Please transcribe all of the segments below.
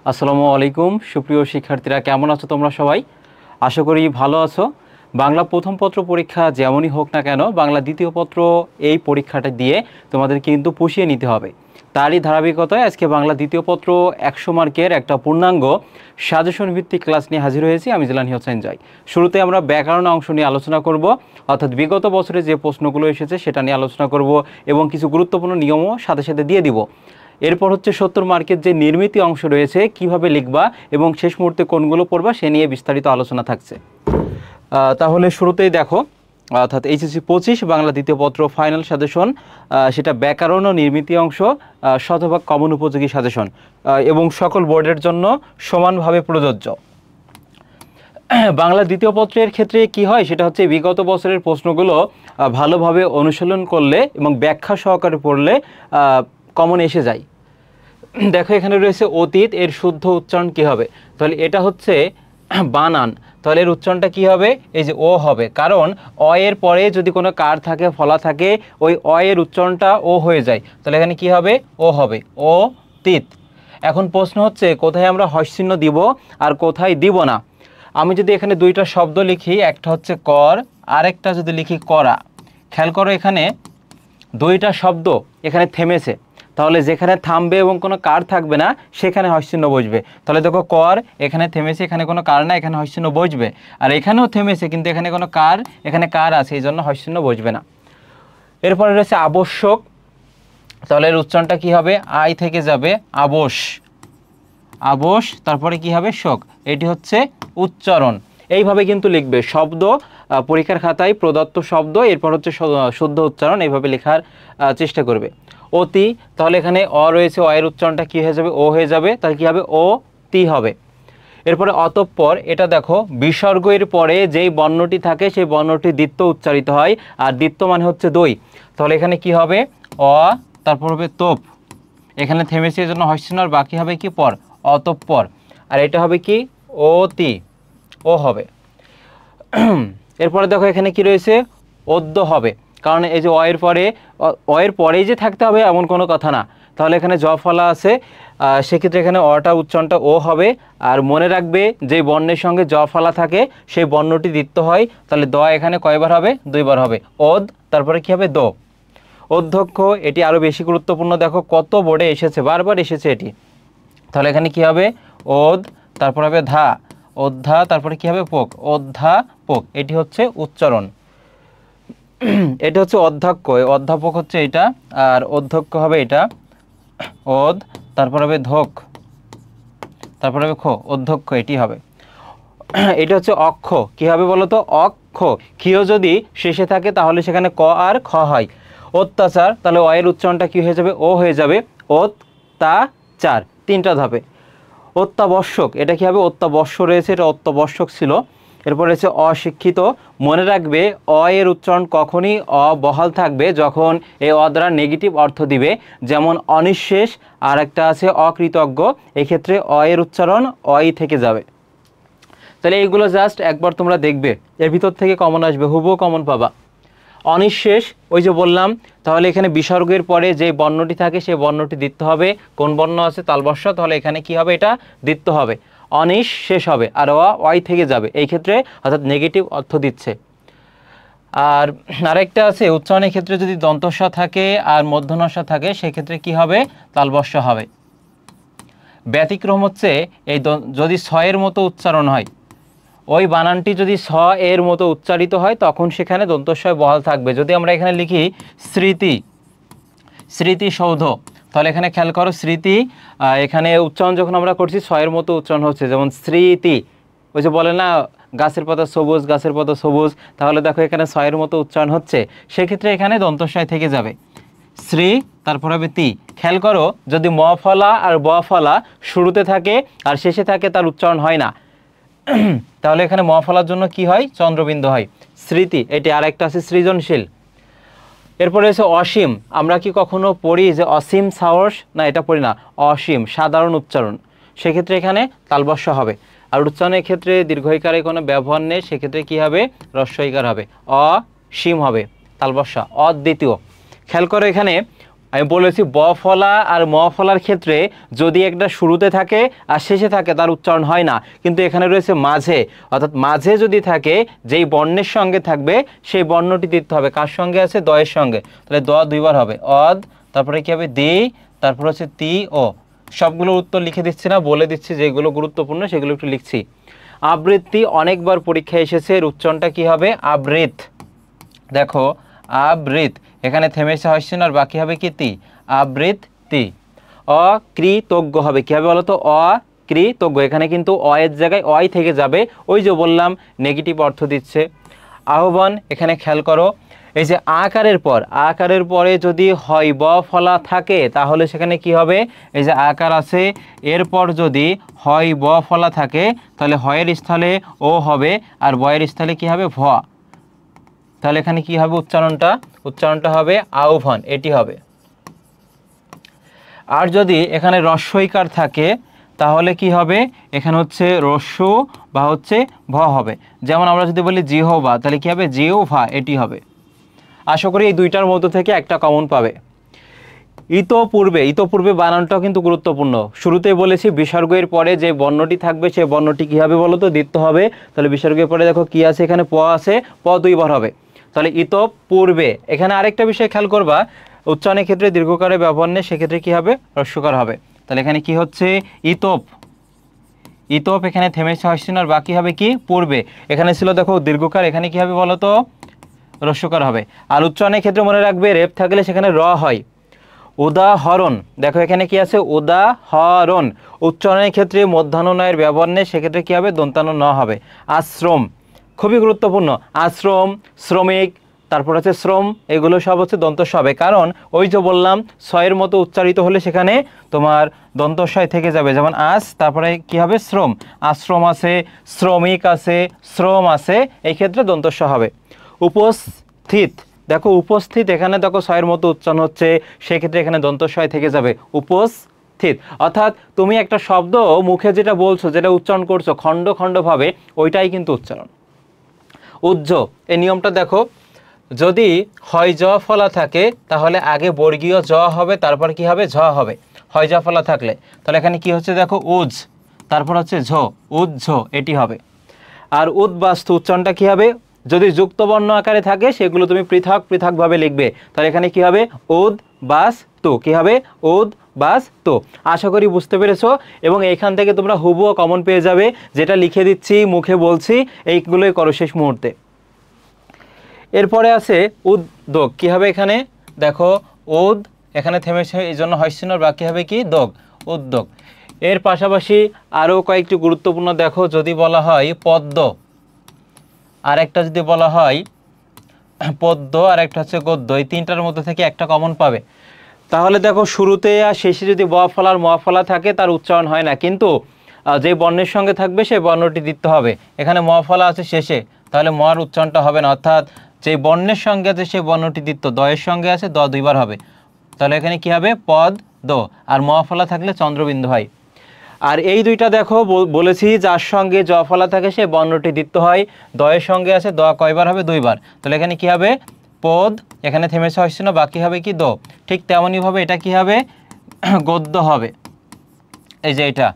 আসসালামু আলাইকুম সুপ্রিয় শিক্ষার্থীরা, কেমন আছো তোমরা সবাই? আশা করি ভালো আছো। বাংলা প্রথম পত্র পরীক্ষা যেমনই হোক না কেন, বাংলা দ্বিতীয় পত্র এই পরীক্ষাটা দিয়ে তোমাদের কিন্তু পুষিয়ে নিতে হবে। তারই ধারাবাহিকতায় আজকে বাংলা দ্বিতীয় পত্র 100 মার্কের একটা পূর্ণাঙ্গ সাজেশন ভিত্তিক ক্লাস নিয়ে হাজির হয়েছি। আমি জিলানী হোসেন জয়। শুরুতে আমরা ব্যাকরণ অংশ নিয়ে আলোচনা করব, অর্থাৎ বিগত বছরে যে প্রশ্নগুলো এসেছে সেটা নিয়ে আলোচনা করব এবং কিছু গুরুত্বপূর্ণ নিয়মও সাথে সাথে দিয়ে দিব। এরপর হচ্ছে 70 মার্কের যে নির্মিতি অংশ রয়েছে, কিভাবে লিখবা এবং শেষ মুহূর্তে কোনগুলো পড়বা সে নিয়ে বিস্তারিত আলোচনা থাকছে। তাহলে শুরুতেই দেখো, অর্থাৎ এইচএসসি 25 বাংলা দ্বিতীয় পত্র ফাইনাল সাজেশন, সেটা ব্যাকরণ ও নির্মিতি অংশ, শতভাগ কমন উপযোগী সাজেশন এবং সকল বোর্ডের জন্য সমানভাবে প্রযোজ্য। বাংলা দ্বিতীয় পত্রের ক্ষেত্রে কি হয়, সেটা হচ্ছে বিগত বছরের প্রশ্নগুলো ভালোভাবে অনুশীলন করলে এবং ব্যাখ্যা সহকারে পড়লে কমন এসে যায়। দেখো এখানে রয়েছে অতীত, এর শুদ্ধ উচ্চারণ কি হবে? তাহলে এটা হচ্ছে বানান, তাহলে এর উচ্চারণটা কি হবে? এই যে ও হবে, কারণ অ এর পরে যদি কোনো কার থাকে, ফলা থাকে, ওই অ এর উচ্চারণটা ও হয়ে যায়, তাহলে এখানে কি হবে? ও হবে, ও তিত। এখন প্রশ্ন হচ্ছে কোথায় আমরা হস্যচিহ্ন দিব আর কোথায় দিব না। আমি যদি এখানে দুইটা শব্দ লিখি, একটা হচ্ছে কর, আরেকটা যদি লিখি করা, খেয়াল করো এখানে দুইটা শব্দ এখানে থেমেছে, তাহলে যেখানে থামবে এবং কোনো কার থাকবে না সেখানে হস্যচিহ্ন বসবে। তাহলে দেখো কর এখানে থেমেছে, এখানে কোনো কার না, এখানে হস্যচিহ্ন বসবে। আর এখানেও থেমেছে কিন্তু এখানে কোনো কার, এখানে কার আছে, এই জন্য হস্যচিহ্ন বসবে না। এরপরে রয়েছে আবশ্যক, তাহলে এর উচ্চারণটা কি হবে? আই থেকে যাবে আবশ, আবশ, তারপরে কি হবে? শোক। এটি হচ্ছে উচ্চারণ। এইভাবে কিন্তু লিখবে শব্দ, পরীক্ষার খাতায় প্রদত্ত শব্দ, এরপর হচ্ছে শুদ্ধ উচ্চারণ, এইভাবে লেখার চেষ্টা করবে। অতি, তাহলে এখানে অ রয়েছে, অ এর উচ্চারণটা কী হয়ে যাবে? ও হয়ে যাবে, তাহলে কী হবে? ও তি হবে। এরপরে অতঃপর, এটা দেখো বিসর্গের পরে যেই বর্ণটি থাকে সেই বর্ণটি দ্বিত্ব উচ্চারিত হয়, আর দ্বিত্ব মানে হচ্ছে দই, তাহলে এখানে কি হবে? অ, তারপর হবে তোপ, এখানে থেমেছে এই জন্য হস্যচিহ্ন, আর বাকি হবে কি? পর, অতঃপর। আর এটা হবে কি? অতি, ও হবে। এরপরে দেখো এখানে কি রয়েছে? অদ্য হবে, কারণ এই যে অ এর পরেই যে থাকতে হবে এমন কোনো কথা না, তাহলে এখানে জ ফলা আছে, সেক্ষেত্রে এখানে অটা উচ্চারণটা ও হবে। আর মনে রাখবে যে বর্ণের সঙ্গে জ ফলা থাকে সেই বর্ণটি দ্বিত্ব হয়, তাহলে দ এখানে কয়বার হবে? দুইবার হবে। ওদ, তারপরে কি হবে? দো। অধ্যক্ষ, এটি আরও বেশি গুরুত্বপূর্ণ, দেখো কত বোর্ডে এসেছে, বারবার এসেছে এটি। তাহলে এখানে কি হবে? ওদ, তারপর হবে ধা, অধ্যা, তারপরে কি হবে? পোক, অধ্যাপক। এটি হচ্ছে উচ্চারণ। এটা হচ্ছে অধ্যক্ষ, অধ্যাপক হচ্ছে এটা, আর অধ্যক্ষ হবে এটা, ওদ, তারপর হবে ধোক, তারপর হবে খো, অধ্যক্ষ, এটি হবে। এটা হচ্ছে অক্ষ, কি হবে বলো তো? অক্ষ। ক্ষীয় যদি শেষে থাকে তাহলে সেখানে ক আর খ হয়। অত্যাচার, তাহলে অ এর উচ্চারণটা কি হয়ে যাবে? ও হয়ে যাবে, অত্যাচার, তিনটা ধাপে। অত্যাবশ্যক, এটা কি হবে? অত্যাবশ্য রয়েছে, এটা অত্যাবশ্যক ছিল। এরপর রয়েছে অশিক্ষিত, মনে রাখবে অ এর উচ্চারণ কখনই অবহাল থাকবে যখন এই অ দ্বারা নেগেটিভ অর্থ দিবে, যেমন অনিঃশেষ, আর একটা আছে অকৃতজ্ঞ, এক্ষেত্রে অ এর উচ্চারণ অই থেকে যাবে। তাহলে এইগুলো জাস্ট একবার তোমরা দেখবে, এর ভিতর থেকে কমন আসবে, হুবহু কমন পাবা। অনিঃশেষ, ওই যে বললাম, তাহলে এখানে বিসর্গের পরে যে বর্ণটি থাকে সেই বর্ণটি দ্বিত্ব হবে। কোন বর্ণ আছে? তালবস্য, তাহলে এখানে কি হবে? এটা দ্বিত্ব হবে। অনিঃশেষ হবে, আর ওয়াই থেকে যাবে, এই ক্ষেত্রে অর্থাৎ নেগেটিভ অর্থ দিচ্ছে। আর আরেকটা আছে, উচ্চারণের ক্ষেত্রে যদি দন্তস্ব থাকে আর মূর্ধন্য ষ থাকে সেক্ষেত্রে কি হবে? তালবস্য হবে। ব্যতিক্রম হচ্ছে এই যদি ছ এর মতো উচ্চারণ হয়, ওই বানানটি যদি ছ এর মতো উচ্চারিত হয় তখন সেখানে দন্তস্বয় বহাল থাকবে। যদি আমরা এখানে লিখি স্মৃতি, স্মৃতিসৌধ, তাহলে এখানে খেয়াল করো স্মৃতি, এখানে উচ্চারণ যখন আমরা করছি ছ এর মতো উচ্চারণ হচ্ছে, যেমন স্মৃতি, ওই যে বলে না গাছের পাতা সবুজ, গাছের পাতা সবুজ, তাহলে দেখো এখানে ছ এর মতো উচ্চারণ হচ্ছে, সেক্ষেত্রে এখানে দন্তস্বয় থেকে যাবে। শ্রী, তারপর হবে তি। খেয়াল করো যদি ম ফলা আর ব ফলা শুরুতে থাকে আর শেষে থাকে তার উচ্চারণ হয় না, তাহলে এখানে ম ফলার জন্য কি হয়? চন্দ্রবিন্দু হয়। স্মৃতি, এটি আরেকটা আছে সৃজনশীল। এরপরে হচ্ছে অসীম, আমরা কি কখনো পড়ি যে অসীম সাহস? না, এটা পড়ি না। অসীম সাধারণ উচ্চারণ, সেক্ষেত্রে এখানে তালবস্য হবে। আর উচ্চারণের ক্ষেত্রে দীর্ঘইকারে কোনো ব্যবহার নেই, সেক্ষেত্রে কি হবে? হ্রস্বইকার হবে। অসীম হবে, তালবস্য। অদ্বিতীয়, খেয়াল করো এখানে আমি বলেছি ব ফলা আর ম ফলার ক্ষেত্রে যদি একটা শুরুতে থাকে আর শেষে থাকে তার উচ্চারণ হয় না, কিন্তু এখানে রয়েছে মাঝে, অর্থাৎ মাঝে যদি থাকে যেই বর্ণের সঙ্গে থাকবে সেই বর্ণটি দিতে হবে। কার সঙ্গে আছে? দয়ের সঙ্গে। তাহলে দ দুইবার হবে, অদ, তারপরে কি হবে দি, তারপর হচ্ছে তি ও। সবগুলোর উত্তর লিখে দিচ্ছি না, বলে দিচ্ছি যেগুলো গুরুত্বপূর্ণ সেগুলো একটু লিখছি। আবৃত্তি অনেকবার পরীক্ষায় এসেছে, এর উচ্চারণটা কি হবে? আবৃত। দেখো আবৃত, এখানে থেমেছে হচ্ছে না, আর বাকি হবে কি তি, আবৃত্তি। অকৃতজ্ঞ হবে, কি হবে বলো তো? অকৃতজ্ঞ, এখানে কিন্তু অ এর জায়গায় অই থেকে যাবে, ওই যে বললাম নেগেটিভ অর্থ দিচ্ছে। আহ্বান, এখানে খেয়াল করো, এই যে আকারের পর, আকারের পরে যদি হয় ব ফলা থাকে তাহলে সেখানে কি হবে? এই যে আকার আছে, এরপর যদি হয় ব ফলা থাকে তাহলে হয়ের স্থলে ও হবে, আর বয়ের স্থলে কি হবে? ভ। তাহলে এখানে কি হবে উচ্চারণটা? উচ্চারণটা হবে আহ্বান, এটি হবে। আর যদি এখানে রস্বইকার থাকে তাহলে কি হবে? এখানে হচ্ছে রস্যু বা হচ্ছে ভ হবে। যেমন আমরা যদি বলি জিহ্বা, তাহলে কি হবে? জিহ্বা, এটি হবে। আশা করি এই দুইটার মধ্য থেকে একটা কমন পাবে। ইতপূর্বে, ইতপূর্বে বানানটাও কিন্তু গুরুত্বপূর্ণ। শুরুতেই বলেছি বিসর্গের পরে যে বর্ণটি থাকবে সেই বর্ণটি কী হবে বলো তো? দিতে হবে। তাহলে বিসর্গের পরে দেখো কি আছে, এখানে প আছে, প দুইবার হবে। তাহলে ইতপূর্বে। এখানে আরেকটা বিষয় খেয়াল করবা, উচ্চারণের ক্ষেত্রে দীর্ঘকারে ব্যবহার নেই, সেক্ষেত্রে কী হবে? হ্রস্বকার হবে। তাহলে এখানে কি হচ্ছে? ইতপ, ইতপ, এখানে থেমেছে হচ্ছে না, আর বাকি হবে কি? পূর্বে। এখানে ছিল দেখো দীর্ঘকার, এখানে কি হবে বলো তো? হ্রস্বকার হবে। আর উচ্চারণের ক্ষেত্রে মনে রাখবে রেপ থাকলে সেখানে র হয়। উদাহরণ, দেখো এখানে কি আছে? উদাহরণ। উচ্চারণের ক্ষেত্রে মধ্যাহ্নয়ের ব্যবহার নেই, সেক্ষেত্রে কী হবে? দন্তান্ন ন হবে। আশ্রম, খুবই গুরুত্বপূর্ণ। আশ্রম, শ্রমিক, তারপর হচ্ছে শ্রম, এগুলো সব হচ্ছে দন্তস্ব হবে। কারণ ওই যে বললাম ছয়ের মতো উচ্চারিত হলে সেখানে তোমার দন্তস্বয় থেকে যাবে। যেমন আস, তারপরে কি হবে? শ্রম। আশ্রম আছে, শ্রমিক আছে, শ্রম আছে, এই ক্ষেত্রে দন্তস্ব হবে। উপস্থিত, দেখো উপস্থিত, এখানে দেখো ছয়ের মতো উচ্চারণ হচ্ছে, সেক্ষেত্রে এখানে দন্তস্বয় থেকে যাবে, উপস্থিত। অর্থাৎ তুমি একটা শব্দ মুখে যেটা বলছো, যেটা উচ্চারণ করছো খণ্ড খণ্ডভাবে, ওইটাই কিন্তু উচ্চারণ। উজ্জ, এই নিয়মটা দেখো, যদি হয় জ ফলা থাকে তাহলে আগে বর্গীয় জ হবে, তারপর কি হবে? ঝ হবে। হয় জ ফলা থাকলে তাহলে এখানে কি হচ্ছে দেখো? উজ, তারপর হচ্ছে ঝ, উজ্জ, এটি হবে। আর উদ্বাস্তু, উচ্চারণটা কি হবে? যদি যুক্তবর্ণ আকারে থাকে সেগুলো তুমি পৃথক পৃথকভাবে লিখবে। তাহলে এখানে কি হবে? উদ্বাস্তু, কি হবে? উদ্বাস্তু। আশা করি বুঝতে পেরেছো, এবং এখান থেকে তোমরা হুবহু কমন পেয়ে যাবে। যেটা লিখে দিচ্ছি, মুখে বলছি, এইগুলোই করো শেষ মুহূর্তে। এরপরে আছে উদ্যোগ, কি হবে এখানে? দেখো উদ, এখানে থেমেছে এই জন্য হচ্ছে না, বাকি হবে কি? দোগ, উদ্যোগ। এর পাশাপাশি আরও কয়েকটি গুরুত্বপূর্ণ দেখো, যদি বলা হয় পদ্ম, আর একটা যদি বলা হয় পদ্য, আর একটা হচ্ছে গদ্য, এই তিনটার মধ্যে থেকে একটা কমন পাবে। তাহলে দেখো শুরুতে আর শেষে যদি ব ফলার ম ফলা থাকে তার উচ্চারণ হয় না, কিন্তু যে বর্ণের সঙ্গে থাকবে সেই বর্ণটি দিতে হবে। এখানে ম ফলা আছে শেষে, তাহলে মর উচ্চারণটা হবে না, অর্থাৎ যে বর্ণের সঙ্গে আছে সেই বর্ণটি দিত, দয়ের সঙ্গে আছে, দ দুইবার হবে। তাহলে এখানে কি হবে? পদ দ, আর ম ফলা থাকলে চন্দ্রবিন্দু হয়। আর এই দুইটা দেখো বলেছি, যার সঙ্গে জ ফলা থাকে সে বর্ণটি দিতে হয়, দয়ের সঙ্গে আছে, দ কয়বার হবে? দুইবার। তাহলে এখানে কি হবে? পদ, এখানে থেমেছে হচ্ছে না, বাকি হবে কি? দ। ঠিক তেমনইভাবে এটা কি হবে? গদ্য হবে, এই যে এটা।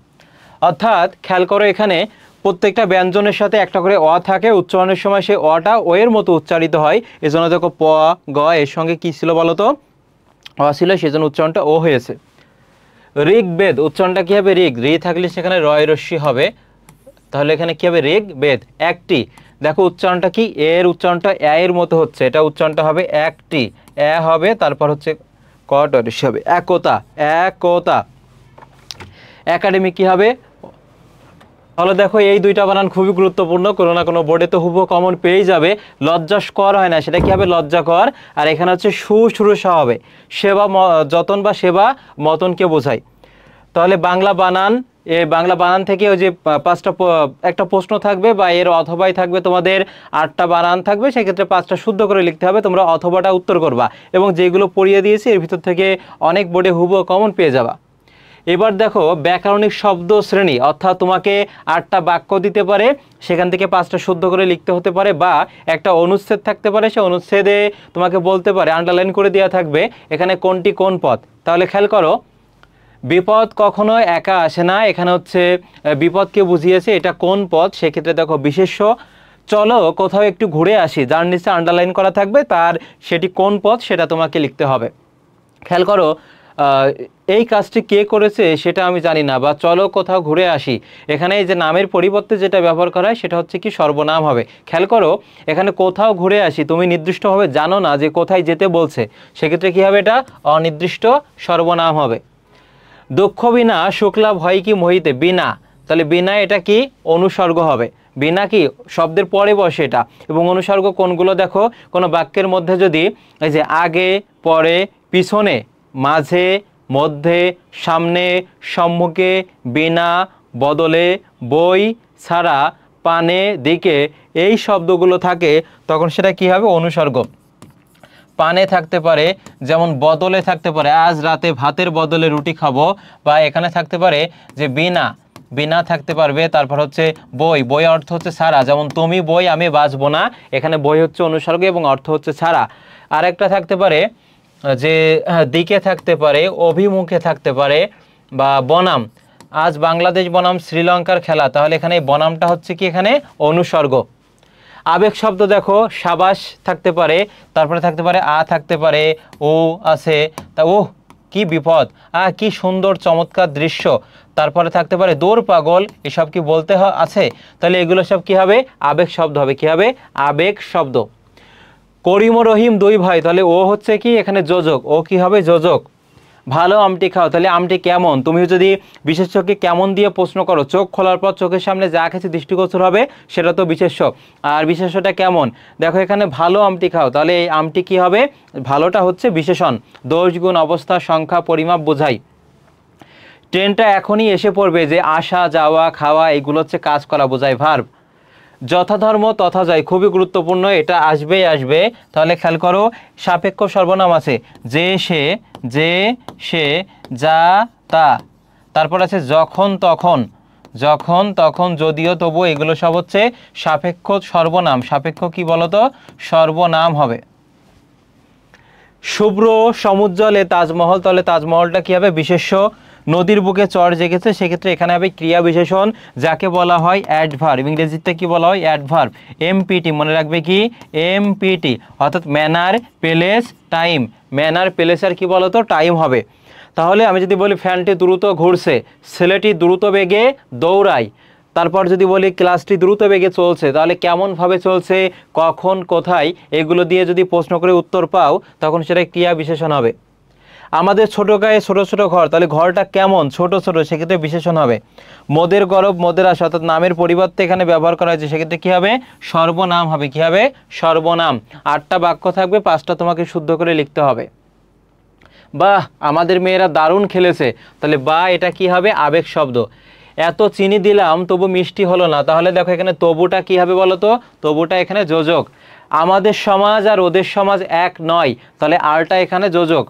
অর্থাৎ খেয়াল করো, এখানে প্রত্যেকটা ব্যঞ্জনের সাথে একটা করে অ থাকে, উচ্চারণের সময় সেই অটা ও এর মতো উচ্চারিত হয়। এজন্য দেখো প গ এর সঙ্গে কি ছিল বলো তো? অ ছিল, সেজন্য উচ্চারণটা ও হয়েছে। ঋগ্বেদ, উচ্চারণটা কি হবে? ঋগ, রি থাকলে সেখানে রয় রস্যি হবে, তাহলে এখানে কি হবে? ঋগ্বেদ, একটি। দেখো উচ্চারণটা কি? এর উচ্চারণটা এর মতো হচ্ছে, এটা উচ্চারণটা হবে একটি, এ হবে, তারপর হচ্ছে কট রস্যি হবে, একতা, একতা। একাডেমি কি হবে? তাহলে দেখো এই দুইটা বানান খুবই গুরুত্বপূর্ণ, কোনো না কোনো বোর্ডে তো হুবহু কমন পেয়েই যাবে। লজ্জাস্কর হয় না, সেটা কি হবে? লজ্জাকর। আর এখানে হচ্ছে শুশ্রূষা হবে, সেবা, যতন বা সেবা মতনকে বোঝায়। তাহলে বাংলা বানান, এই বাংলা বানান থেকে ওই যে পাঁচটা একটা প্রশ্ন থাকবে বা এর অথবাই থাকবে, তোমাদের 8টা বানান থাকবে, সেক্ষেত্রে 5টা শুদ্ধ করে লিখতে হবে, তোমরা অথবাটা উত্তর করবা, এবং যেগুলো পড়িয়ে দিয়েছি এর ভিতর থেকে অনেক বোর্ডে হুবহু কমন পেয়ে যাবা। এবার দেখো ব্যাকরণিক শব্দ শ্রেণী, অর্থাৎ তোমাকে 8টা বাক্য দিতে পারে, সেখান থেকে 5টা শুদ্ধ করে লিখতে হতে পারে, বা একটা অনুচ্ছেদ থাকতে পারে, সে অনুচ্ছেদে তোমাকে বলতে পারে, আন্ডারলাইন করে দেওয়া থাকবে এখানে কোনটি কোন পদ। তাহলে খেয়াল করো, বিপদ কখনো একা আসে না, এখানে হচ্ছে বিপদকে বুঝিয়েছে, এটা কোন পদ, সেক্ষেত্রে দেখো বিশেষ্য। চলো কোথাও একটু ঘুরে আসি, যার নিচে আন্ডারলাইন করা থাকবে তার সেটি কোন পদ সেটা তোমাকে লিখতে হবে। খেয়াল করো, এই কাজটি কে করেছে সেটা আমি জানি না, বা চলো কোথাও ঘুরে আসি, এখানে এই যে নামের পরিবর্তে যেটা ব্যবহার করা হয় সেটা হচ্ছে কি সর্বনাম হবে। খেয়াল করো, এখানে কোথাও ঘুরে আসি তুমি নির্দিষ্টভাবে জানো না যে কোথায় যেতে বলছে, সেক্ষেত্রে কী হবে, এটা অনির্দিষ্ট সর্বনাম হবে। দক্ষ বিনা শুক্লাভ হয় কি মোহিতে, বিনা, তাহলে বিনা এটা কি অনুসর্গ হবে, বিনা কি শব্দের পরে বসে এটা। এবং অনুসর্গ কোনগুলো দেখো, কোনো বাক্যের মধ্যে যদি এই যে আগে, পরে, পিছনে, মাঝে, মধ্যে, সামনে, সম্মুখে, বিনা, বদলে, বই, ছাড়া, পানে, দিকে, এই শব্দগুলো থাকে তখন সেটা কি হবে, অনুসর্গ। পানে থাকতে পারে, যেমন বদলে থাকতে পারে আজ রাতে ভাতের বদলে রুটি খাবো, বা এখানে থাকতে পারে যে বিনা, বিনা থাকতে পারবে। তারপর হচ্ছে বই, বই অর্থ হচ্ছে ছাড়া, যেমন তুমি বই আমি বাঁচবো না, এখানে বই হচ্ছে অনুসর্গ এবং অর্থ হচ্ছে ছাড়া। আরেকটা থাকতে পারে যে দিকে থাকতে পারে, অভিমুখে থাকতে পারে, বা বনাম, আজ বাংলাদেশ বনাম শ্রীলঙ্কার খেলা, তাহলে এখানে বনামটা হচ্ছে কি এখানে অনুসর্গ। আবেগ শব্দ দেখো, সাবাস থাকতে পারে, তারপরে থাকতে পারে আ থাকতে পারে, ও আছে, তা ওহ কি বিপদ, কি সুন্দর চমৎকার দৃশ্য, তারপরে থাকতে পারে দৌড় পাগল, এসব কি বলতে আছে, তাহলে এগুলো সব কি হবে, আবেগ শব্দ হবে। কি হবে, আবেগ শব্দ। করিম ও রহিম দুই ভাই, তাহলে ও হচ্ছে কি এখানে যোজক, ও কি হবে, যোজক। ভালো আমটি খাও, তাহলে আমটি কেমন, তুমি যদি বিশেষ্যকে কেমন দিয়ে প্রশ্ন করো, চোখ খোলার পর চোখের সামনে যা খেয়েছে দৃষ্টিগোচর হবে সেটা তো বিশেষ্য, আর বিশেষ্যটা কেমন, দেখো এখানে ভালো আমটি খাও, তাহলে এই আমটি কি হবে, ভালোটা হচ্ছে বিশেষণ। দোষ গুণ অবস্থা সংখ্যা পরিমাপ বোঝাই। ট্রেনটা এখনই এসে পড়বে, যে আসা যাওয়া খাওয়া এগুলো হচ্ছে কাজ করা বোঝায়, ভার্ব। যথাধর্ম তথা যায়, খুবই গুরুত্বপূর্ণ, এটা আসবেই আসবে। তাহলে খেয়াল করো, সাপেক্ষ সর্বনাম আছে, যে সে, যে সে, যা তা, তারপর আছে যখন তখন, যখন তখন, যদিও তবু, এগুলো সব হচ্ছে সাপেক্ষ সর্বনাম। সাপেক্ষ কি বলতো, সর্বনাম হবে। শুভ্র সমুজ্জ্বলে তাজমহল, তাহলে তাজমহলটা কি হবে, বিশেষ্য। নদীর বুকে চর জেগেছে, সেক্ষেত্রে এখানে হবে ক্রিয়া বিশেষণ, যাকে বলা হয় অ্যাডভার্ব, ইংরেজিতে কি বলা হয়, অ্যাডভার্ব। এমপিটি মনে রাখবে কি, এমপিটি, অর্থাৎ manner, place, time. Manner, place আর কি বলতো, টাইম হবে। তাহলে আমি যদি বলি ফ্যানটি দ্রুত ঘুরছে, ছেলেটি দ্রুত বেগে দৌড়ায়, তারপর যদি বলি ক্লাসটি দ্রুত বেগে চলছে, তাহলে কেমনভাবে চলছে, কখন, কোথায়, এগুলো দিয়ে যদি প্রশ্ন করে উত্তর পাও তখন সেটা ক্রিয়া বিশেষণ হবে। আমাদের ছোট গায়ে ছোট ছোট ঘর, তাহলে ঘরটা কেমন, ছোট ছোট, সেক্ষেত্রে বিশেষণ হবে। মোদের গরব মোদের আশা, অর্থাৎ নামের পরিবর্তে এখানে ব্যবহার করা হয়েছে, সেক্ষেত্রে কী হবে, সর্বনাম হবে। কী হবে, সর্বনাম। 8টা বাক্য থাকবে, 5টা তোমাকে শুদ্ধ করে লিখতে হবে। বাহ আমাদের মেয়েরা দারুণ খেলেছে, তাহলে বা এটা কি হবে, আবেগ শব্দ। এত চিনি দিলাম তবু মিষ্টি হলো না, তাহলে দেখো এখানে তবুটা কি হবে বলো তো, তবুটা এখানে যোজক। আমাদের সমাজ আর ওদের সমাজ এক নয়, তাহলে আরটা এখানে যোজক।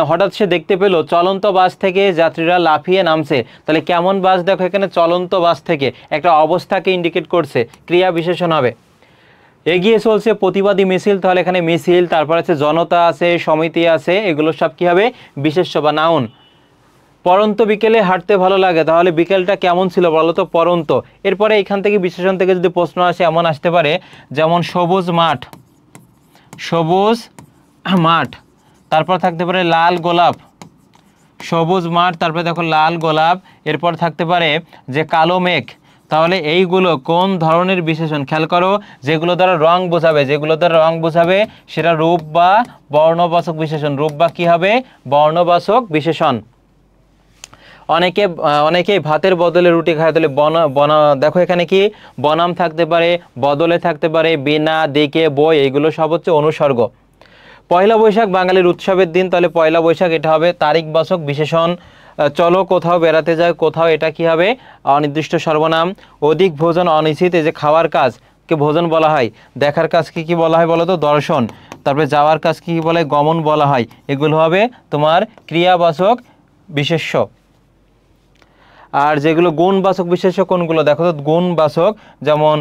হঠাৎ সে দেখতে পেল চলন্ত বাস থেকে যাত্রীরা লাফিয়ে নামছে, তাহলে কেমন বাস, দেখো এখানে চলন্ত বাস থেকে, একটা অবস্থাকে ইন্ডিকেট করছে, ক্রিয়া বিশেষণ হবে। এগিয়ে চলছে প্রতিবাদী মিছিল, তাহলে এখানে মিছিল, তারপর আছে জনতা আছে, সমিতি আছে, এগুলো সব কি হবে, বিশেষ্য বা নাউন। পরন্ত বিকেলে হাঁটতে ভালো লাগে, তাহলে বিকেলটা কেমন ছিল বলো তো, পরন্ত। এরপরে এখান থেকে বিশেষণ থেকে যদি প্রশ্ন আসে এমন আসতে পারে, যেমন সবুজ মাঠ, সবুজ মাঠ, তারপর থাকতে পারে লাল গোলাপ, সবুজ মাঠ, তারপরে দেখো লাল গোলাপ। এরপর থাকতে পারে যে কালো মেঘ, তাহলে এইগুলো কোন ধরনের বিশেষণ, খেয়াল করো, যেগুলো দ্বারা রং বোঝাবে, যেগুলো দ্বারা রং বোঝাবে সেটা রূপ বা বর্ণবাচক বিশেষণ, রূপ বা কী হবে, বর্ণবাচক বিশেষণ। অনেকেই ভাতের বদলে রুটি খায়, তাহলে দেখো এখানে কি বনাম থাকতে পারে, বদলে থাকতে পারে, বিনা, দিকে, বই, এগুলো সব হচ্ছে অনুসর্গ। পয়লা বৈশাখ বাঙালির উৎসবের দিন, তাহলে পয়লা বৈশাখ এটা হবে তারিখবাচক বিশেষণ। চলো কোথাও বেড়াতে যায়, কোথাও এটা কি হবে, অনির্দিষ্ট সর্বনাম। অধিক ভোজন অনিশ্চিত, এই যে খাওয়ার কাজকে ভোজন বলা হয়, দেখার কাজকে কি বলা হয় বলো তো, দর্শন। তারপরে যাওয়ার কাজকে কি বলা হয়, গমন বলা হয়, এগুলো হবে তোমার ক্রিয়াবাচক বিশেষ্য। আর যেগুলো গুণবাচক বিশেষ্য কোনগুলো দেখো তো, গুণবাচক যেমন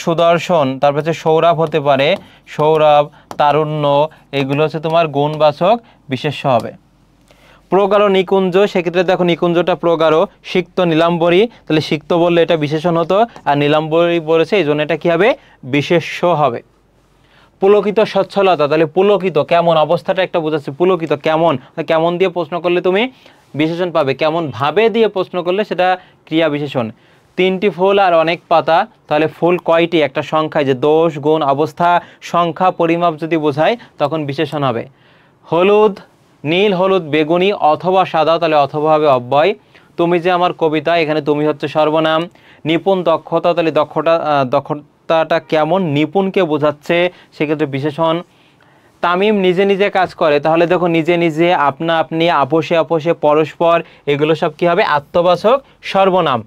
সুদর্শন, তারপর হচ্ছে সৌরভ হতে পারে, সৌরভ, তারুণ্য, এগুলো হচ্ছে তোমার গুণবাচক বিশেষ্য হবে। প্রগাঢ় নিকুঞ্জ, সেক্ষেত্রে দেখো নিকুঞ্জটা প্রগাঢ়। সিক্ত নীলাম্বরী, তাহলে সিক্ত বললে এটা বিশেষণ হতো, আর নীলাম্বরী বলেছে এই জন্য এটা কী হবে, বিশেষ্য হবে। পুলকিত স্বচ্ছলতা, তাহলে পুলকিত কেমন, অবস্থাটা একটা বোঝাচ্ছে। পুলকিত কেমন, কেমন দিয়ে প্রশ্ন করলে তুমি বিশেষণ পাবে, কেমন ভাবে দিয়ে প্রশ্ন করলে সেটা ক্রিয়া বিশেষণ। 3টি ফুল আর অনেক পাতা, তাহলে ফুল কয়টি, একটা সংখ্যায়, যে দোষ গুণ অবস্থা সংখ্যা পরিমাপ যদি বোঝায় তখন বিশেষণ হবে। হলুদ, নীল, হলুদ, বেগুনি অথবা সাদা, তাহলে অথবা হবে অব্যয়। তুমি যে আমার কবিতা, এখানে তুমি হচ্ছে সর্বনাম। নিপুণ দক্ষতা, তাহলে দক্ষতাটা কেমন, নিপুণকে বোঝাচ্ছে, সেক্ষেত্রে বিশেষণ। তামিম নিজে নিজে কাজ করে, তাহলে দেখো নিজে নিজে, আপনা আপনি, আপোষে আপোষে, পরস্পর, এগুলো সব কি হবে, আত্মবাচক সর্বনাম।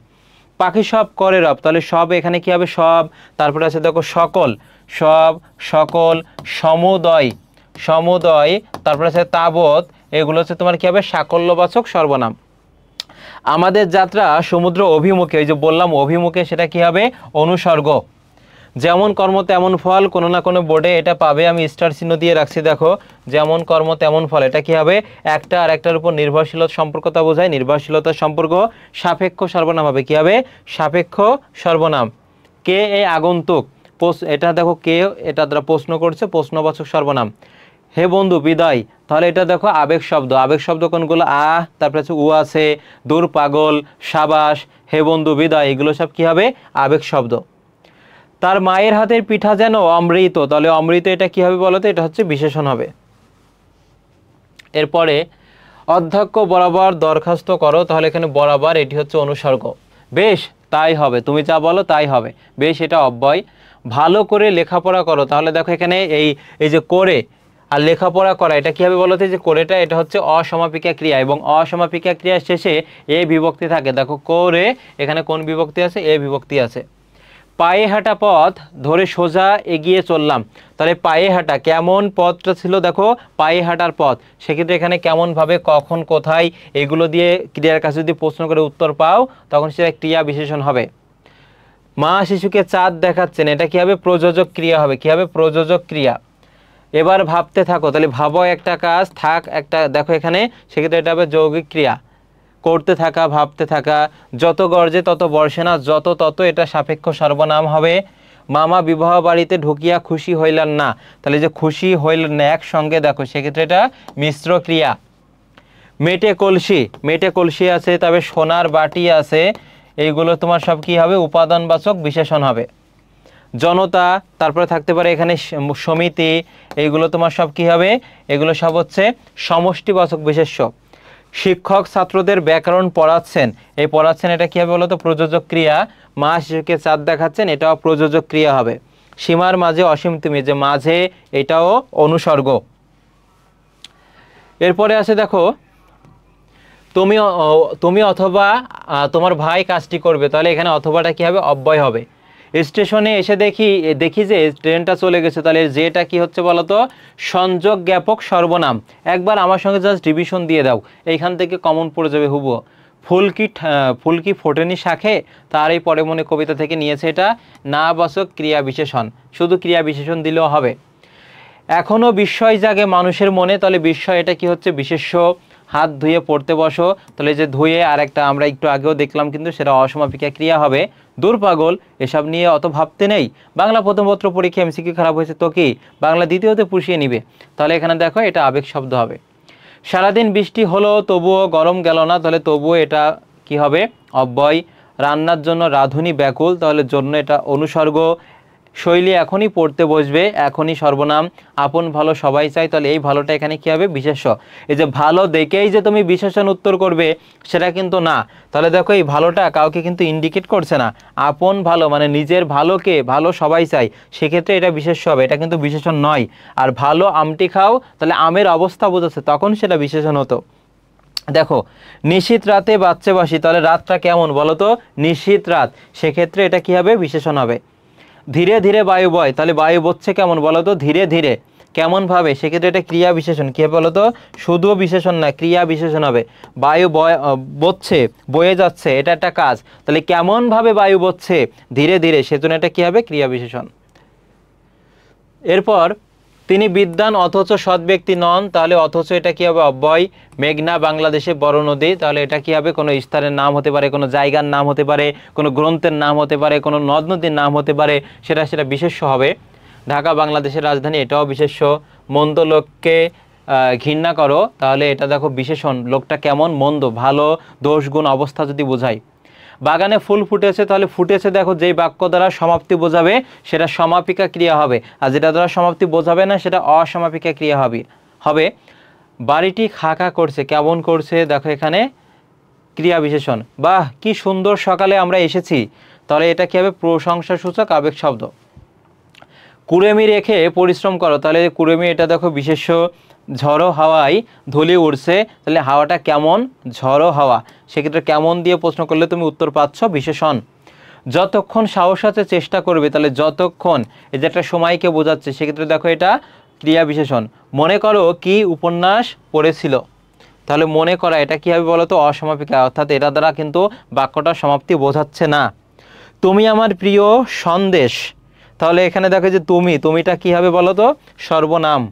পাখি সব করে রব, তাহলে সব এখানে কি হবে, সব। তারপরে আছে দেখো সকল, সব, সকল, সমুদয়, সমুদয়, তারপরে আছে তাবৎ, এগুলো হচ্ছে তোমার কি হবে, সাকল্যবাচক সর্বনাম। আমাদের যাত্রা সমুদ্র অভিমুখে, ওই যে বললাম অভিমুখে, সেটা কি হবে, অনুসর্গ। যেমন কর্ম তেমন ফল, কোনো না কোনো বোর্ডে এটা পাবে, আমি স্টার চিহ্ন দিয়ে রাখছি দেখো। যেমন কর্ম তেমন ফল, এটা কি হবে, একটা আর একটার উপর নির্ভরশীলতা সম্পর্কতা বোঝায়, নির্ভরশীলতার সম্পর্ক। সাপেক্ষ সর্বনাম হবে, কি হবে, সাপেক্ষ সর্বনাম। কে এই আগন্তুক, এটা দেখো কে, এটা দ্বারা প্রশ্ন করছে, প্রশ্নবাচক সর্বনাম। হে বন্ধু বিদায়, তাহলে এটা দেখো আবেগ শব্দ। আবেগ শব্দ কোনগুলো, তারপরে আছে উ আছে, দূর পাগল, সাবাস, হে বন্ধু বিদায়, এগুলো সব কি হবে, আবেগ শব্দ। তার মায়ের হাতের পিঠা যেন অমৃত, তাহলে অমৃত এটা কি হবে বলতো, এটা হচ্ছে বিশেষণ হবে। এরপরে অধ্যক্ষ বরাবর দরখাস্ত করো, তাহলে এখানে বরাবর এটি হচ্ছে অনুসর্গ। বেশ তাই হবে, তুমি যা বলো তাই হবে, বেশ এটা অব্যয়। ভালো করে লেখাপড়া করো, তাহলে দেখো এখানে এই যে করে আর লেখাপড়া করা, এটা কী হবে বলতে, যে করেটা এটা হচ্ছে অসমাপিকা ক্রিয়া, এবং অসমাপিকা ক্রিয়ার শেষে এ বিভক্তি থাকে। দেখো করে, এখানে কোন বিভক্তি আছে, এ বিভক্তি আছে। পায়ে হাঁটা পথ ধরে সোজা এগিয়ে চললাম, তাহলে পায়ে হাঁটা কেমন পথটা ছিল, দেখো পায়ে হাঁটার পথ, সেক্ষেত্রে এখানে কেমনভাবে, কখন, কোথায়, এগুলো দিয়ে ক্রিয়ার কাছে যদি প্রশ্ন করে উত্তর পাও তখন সেটা ক্রিয়া বিশেষণ হবে। মা শিশুকে চাঁদ দেখাচ্ছেন, এটা কি হবে, প্রযোজক ক্রিয়া হবে, কি হবে, প্রযোজক ক্রিয়া। এবার ভাবতে থাকো, তাহলে ভাবো একটা কাজ, থাক একটা, দেখো এখানে, সেক্ষেত্রে এটা হবে যৌগিক ক্রিয়া, করতে থাকা, ভাবতে থাকা। যত গর্জে তত বর্ষে না, যত তত, এটা সাপেক্ষ সর্বনাম হবে। মামা বিবাহ বাড়িতে ঢুকিয়া খুশি হইলেন না, তাহলে যে খুশি হইলেন না একসঙ্গে, দেখো সেক্ষেত্রে এটা মিশ্র ক্রিয়া। মেটে কলসি, মেটে কলসি আছে, তবে সোনার বাটি আছে, এইগুলো তোমার সব কি হবে, উপাদানবাচক বিশেষণ হবে। জনতা, তারপরে থাকতে পারে এখানে সমিতি, এইগুলো তোমার সব কি হবে, এগুলো সব হচ্ছে সমষ্টিবাচক বিশেষ্য। শিক্ষক ছাত্রদের ব্যাকরণ পড়াচ্ছেন, এই পড়াচ্ছেন এটা কী হবে বলতো, প্রযোজক ক্রিয়া। মা শিশুকে চাঁদ দেখাচ্ছেন, এটাও প্রযোজক ক্রিয়া হবে। সীমার মাঝে অসীম তুমি, যে মাঝে, এটাও অনুসর্গ। এরপরে আছে দেখো, তুমি অথবা তোমার ভাই কাজটি করবে, তাহলে এখানে অথবাটা কী হবে, অব্যয় হবে। স্টেশনে এসে দেখি যে ট্রেনটা চলে গেছে, তাহলে যেটা কি হচ্ছে বলতো, সংযোগ জ্ঞাপক সর্বনাম। একবার আমার সঙ্গে জাস্ট ডিভিশন দিয়ে দাও, এইখান থেকে কমন পড়ে যাবে হুবহু। ফুলকি ফোটেনি শাখে, তার এই পরে মনে কবিতা থেকে নিয়েছে, এটা নাবাচক ক্রিয়া বিশেষণ, শুধু ক্রিয়া বিশেষণ দিলেও হবে। এখনও বিস্ময় জাগে মানুষের মনে, তাহলে বিস্ময় এটা কি হচ্ছে, বিশেষ্য। হাত ধুয়ে পড়তে বসো, তাহলে যে ধুয়ে, আর একটা আমরা একটু আগেও দেখলাম কিন্তু সেটা অসমাপিকা ক্রিয়া হবে। দূর পাগল, এসব নিয়ে অত ভাবতে নেই। বাংলা প্রথম পত্র পরীক্ষা এমসিকিউ খারাপ হয়েছে তো কি, বাংলা দ্বিতীয়তে পুষিয়ে নিবে, তাহলে এখানে দেখো এটা আবেগ শব্দ হবে। সারাদিন বৃষ্টি হলো তবুও গরম গেল না, তাহলে তবুও এটা কি হবে, অব্যয়। রান্নার জন্য রাঁধুনি ব্যাকুল, তাহলে জন্য এটা অনুসর্গ। শৈলী এখনই পড়তে বসবে, এখনই সর্বনাম। আপন ভালো সবাই চাই, তাহলে এই ভালোটা এখানে কী হবে, বিশেষ্য। এই যে ভালো দেখেই যে তুমি বিশেষণ উত্তর করবে সেটা কিন্তু না, তাহলে দেখো এই ভালোটা কাউকে কিন্তু ইন্ডিকেট করছে না। আপন ভালো মানে নিজের ভালোকে, ভালো সবাই চাই, সেক্ষেত্রে এটা বিশেষ্য হবে, এটা কিন্তু বিশেষণ নয়। আর ভালো আমটি খাও, তাহলে আমের অবস্থা বোঝাচ্ছে, তখন সেটা বিশেষণ হতো। দেখো নিশীত রাতে বাচ্চা বাসি, তাহলে রাতটা কেমন বলো তো, নিশীত রাত, সেক্ষেত্রে এটা কী হবে, বিশেষণ হবে। ধীরে ধীরে বায়ু বয়, তাহলে বায়ু বচ্ছে কেমন বলো তো, ধীরে ধীরে, কেমনভাবে, সেক্ষেত্রে এটা ক্রিয়া বিশেষণ। কী হবে বলো তো? শুধু বিশেষণ না, ক্রিয়া বিশেষণ হবে। বায়ু বচ্ছে, বয়ে যাচ্ছে, এটা একটা কাজ, তাহলে কেমনভাবে বায়ু বচ্ছে, ধীরে ধীরে, সেজন্য এটা কী হবে? ক্রিয়া বিশেষণ। এরপর তিনি বিদ্বান অথচ সৎ ব্যক্তি নন, তাহলে অথচ এটা কী হবে? অব্যয়। মেঘনা বাংলাদেশে বড় নদী, তাহলে এটা কী হবে? কোনো স্থানের নাম হতে পারে, কোনো জায়গার নাম হতে পারে, কোনো গ্রন্থের নাম হতে পারে, কোনো নদ নদীর নাম হতে পারে, সেটা বিশেষ্য হবে। ঢাকা বাংলাদেশের রাজধানী, এটাও বিশেষ্য। মন্দ লোককে ঘৃণা করো, তাহলে এটা দেখো বিশেষণ, লোকটা কেমন, মন্দ, ভালো, দোষ গুণ অবস্থা যদি বোঝায়। বাগানে ফুল ফুটেছে, তাহলে ফুটেছে দেখো যেই বাক্য দ্বারা সমাপ্তি বোঝাবে সেটা সমাপিকা ক্রিয়া হবে, আর যেটা দ্বারা সমাপ্তি বোঝাবে না সেটা অসমাপিকা ক্রিয়া হবে। বাড়িটি খাকা করছে, কেমন করছে, দেখো এখানে ক্রিয়া বিশেষণ। বাহ কি সুন্দর সকালে আমরা এসেছি, তাহলে এটা কী হবে? প্রশংসাসূচক আবেগ শব্দ। কুড়েমি রেখে পরিশ্রম করো, তাহলে কুড়েমি, এটা দেখো বিশেষ্য। ঝড়ো হাওয়ায় ধুলি উড়ছে, তাহলে হাওয়াটা কেমন? ঝড়ো হাওয়া। সেক্ষেত্রে কেমন দিয়ে প্রশ্ন করলে তুমি উত্তর পাচ্ছ, বিশেষণ। যতক্ষণ সাহস আছে চেষ্টা করবে, তাহলে যতক্ষণ, এই যে একটা সময়কে বোঝাচ্ছে, সেক্ষেত্রে দেখো এটা ক্রিয়া বিশেষণ। মনে করো কি উপন্যাস পড়েছিল, তাহলে মনে করা, এটা কী হবে বলো তো? অসমাপিকা, অর্থাৎ এটা দ্বারা কিন্তু বাক্যটা সমাপ্তি বোঝাচ্ছে না। তুমি আমার প্রিয় সন্দেশ, তাহলে এখানে দেখো যে তুমিটা কী হবে বলো তো? সর্বনাম।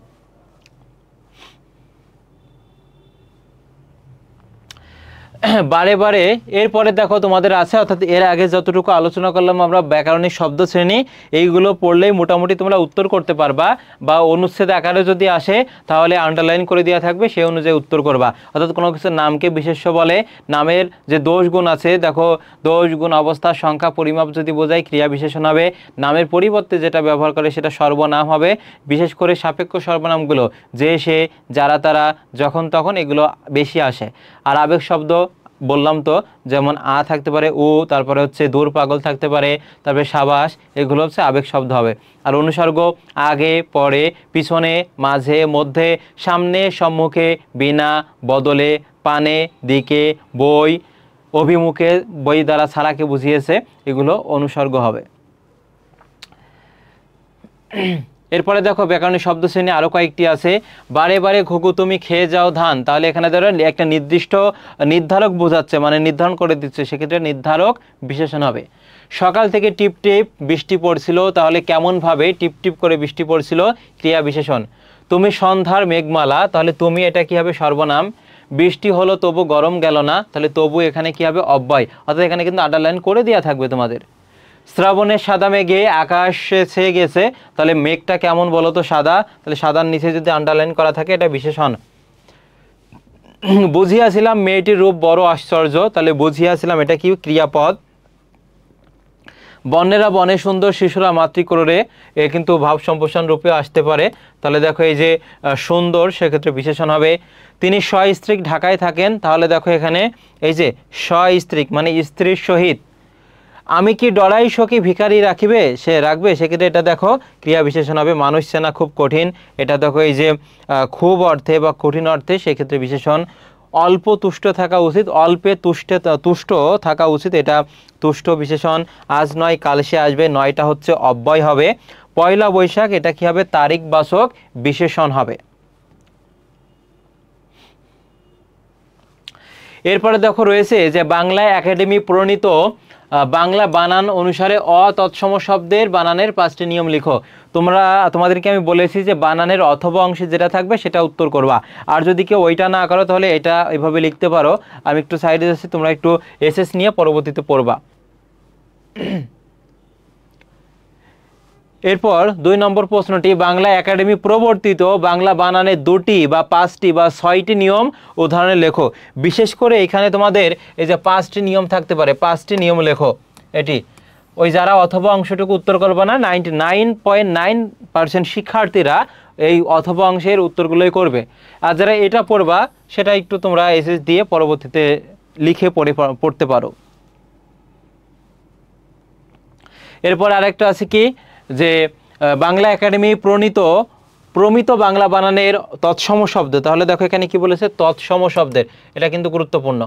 বারে বারে, এরপরে দেখো তোমাদের আছে, অর্থাৎ এর আগে যতটুকু আলোচনা করলাম আমরা ব্যাকরণিক শব্দ শ্রেণী, এইগুলো পড়লেই মোটামুটি তোমরা উত্তর করতে পারবা, বা অনুচ্ছেদ আকারে যদি আসে তাহলে আন্ডারলাইন করে দেওয়া থাকবে, সেই অনুযায়ী উত্তর করবা। অর্থাৎ কোনো কিছু নামকে বিশেষ্য বলে, নামের যে দোষ গুণ আছে, দেখো দোষ গুণ অবস্থা সংখ্যা পরিমাপ যদি বোঝায় ক্রিয়া বিশেষণ হবে। নামের পরিবর্তে যেটা ব্যবহার করে সেটা সর্বনাম হবে, বিশেষ করে সাপেক্ষ সর্বনামগুলো, যে সে, যারা তারা, যখন তখন, এগুলো বেশি আসে। আর আবেগ শব্দ বললাম তো, যেমন থাকতে পারে, তারপরে হচ্ছে দূর পাগল থাকতে পারে, তারপরে সাবাস, এগুলো হচ্ছে আবেগ শব্দ হবে। আর অনুসর্গ আগে, পরে, পিছনে, মাঝে, মধ্যে, সামনে, সম্মুখে, বিনা, বদলে, পানে, দিকে, বই, অভিমুখে, বই দ্বারা ছাড়াকে বুঝিয়েছে, এগুলো অনুসর্গ হবে। এরপরে দেখো ব্যাকরণিক শব্দ শ্রেণী আরও কয়েকটি আছে। বারে বারে ঘুঘু তুমি খেয়ে যাও ধান, তাহলে এখানে ধরো একটা নির্দিষ্ট নির্ধারক বোঝাচ্ছে, মানে নির্ধারণ করে দিচ্ছে, সেক্ষেত্রে নির্ধারক বিশেষণ হবে। সকাল থেকে টিপ টিপ বৃষ্টি পড়ছিল, তাহলে কেমনভাবে টিপ টিপ করে বৃষ্টি পড়ছিল, ক্রিয়া বিশেষণ। তুমি সন্ধ্যার মেঘমালা, তাহলে তুমি, এটা কী হবে? সর্বনাম। বৃষ্টি হলো তবু গরম গেল না, তাহলে তবু এখানে কী হবে? অব্যয়। অর্থাৎ এখানে কিন্তু আন্ডারলাইন করে দেওয়া থাকবে তোমাদের। শ্রাবণের সাদা মেঘে আকাশ ছেয়ে গেছে, তাহলে মেঘটা কেমন বলো তো? সাদা, তাহলে সাদার নিচে যদি আন্ডারলাইন করা থাকে এটা বিশেষণ। বুঝিয়াছিলাম মেয়েটির রূপ বড় আশ্চর্য, তাহলে বুঝিয়াছিলাম, এটা কি? ক্রিয়াপদ। বন্যেরা বনে সুন্দর, শিশুরা মাতৃক্রোড়ে, এ কিন্তু ভাব সম্প্রসারণ রূপে আসতে পারে, তাহলে দেখো এই যে সুন্দর, সেক্ষেত্রে বিশেষণ হবে। তিনি সস্ত্রীক ঢাকায় থাকেন, তাহলে দেখো এখানে এই যে সস্ত্রীক মানে স্ত্রীর সহিত। আমি কি ডরাই সখী ভিখারি রাখিবে, সে রাখবে, সেক্ষেত্রে এটা দেখো ক্রিয়া বিশেষণ হবে। মানুষ চেনা খুব কঠিন, এটা দেখো এই যে খুব অর্থে বা কঠিন অর্থে, সেক্ষেত্রে বিশেষণ। অল্প তুষ্ট থাকা উচিত, অল্পে তুষ্ট থাকা উচিত, এটা তুষ্ট বিশেষণ। আজ নয় কাল সে আসবে, নয়টা হচ্ছে অব্যয় হবে। পয়লা বৈশাখ, এটা কি হবে? তারিখ বাচক বিশেষণ হবে। এরপরে দেখো রয়েছে যে বাংলা একাডেমি প্রণীত বাংলা বানান অনুসারে তৎসম শব্দের বানানের 5টি নিয়ম লিখো। তোমাদেরকে আমি বলেছি যে বানানের অথবা অংশে যেটা থাকবে সেটা উত্তর করবা, আর যদি কেউ ওইটা না করো তাহলে এটা এভাবে লিখতে পারো। আমি একটু সাইডে যাচ্ছি, তোমরা একটু এসএস নিয়ে পরবর্তীতে পড়বা। এরপর 2 নম্বর প্রশ্নটি, বাংলা একাডেমি প্রবর্তিত বাংলা বানানের 2টি বা 5টি বা 6টি নিয়ম উদাহরণে লেখো। বিশেষ করে এখানে তোমাদের এই যে 5টি নিয়ম থাকতে পারে, 5টি নিয়ম লেখো। এটি ওই যারা অথবা অংশটুকু উত্তর করবে না, 99.9% শিক্ষার্থীরা এই অথবা অংশের উত্তরগুলোই করবে। আর যারা এটা পড়বা সেটা একটু তোমরা এসএস দিয়ে পরবর্তীতে লিখে পড়তে পারো। এরপর আরেকটা আছে কি, যে বাংলা একাডেমি প্রমিত বাংলা বানানের তৎসম শব্দ, তাহলে দেখো এখানে কি বলেছে? তৎসম শব্দের, এটা কিন্তু গুরুত্বপূর্ণ।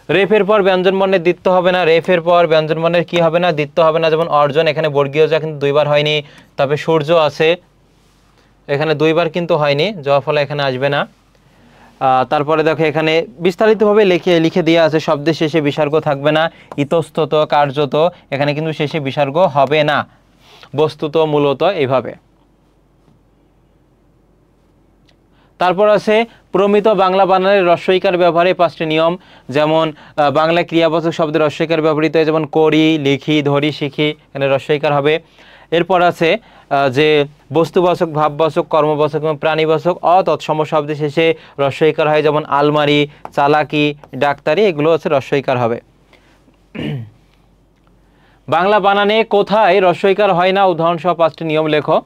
রেফের পর ব্যঞ্জন বর্ণের দ্বিত্ব হবে না, রেফের পর ব্যঞ্জন বর্ণের কি হবে না, দ্বিত্ব হবে না। যেমন অর্জন, এখানে বর্গীয় যা কিন্তু দুইবার হয়নি। তবে সূর্য আছে, এখানে দুইবার কিন্তু হয়নি, জ ফলা এখানে আসবে না। তারপরে দেখো এখানে বিস্তারিতভাবে লিখে দেওয়া আছে, শব্দের শেষে বিসর্গ থাকবে না। ইতস্তত, কার্যত, এখানে কিন্তু শেষে বিসর্গ হবে না। বস্তুত, মূলত, এইভাবে। তারপর আছে প্রমিত বাংলা বানানের রস্বইকার ব্যবহারে 5টি নিয়ম। যেমন বাংলা ক্রিয়াবাচক শব্দের রস্বইকার ব্যবহৃত হয়, যেমন করি, লিখি, ধরি, শিখি, এখানে রস্বইকার হবে। এরপর আছে যে বস্তুবাচক, ভাববাচক, কর্মবাচক এবং প্রাণীবাচক অতৎসম শব্দের শেষে রস্বইকার হয়, যেমন আলমারি, চালাকি, ডাক্তারি, এগুলো হচ্ছে রস্বইকার হবে। বাংলা বানানে কোথায় রস্বইকার হয় না, উদাহরণসহ 5টি নিয়ম লেখো।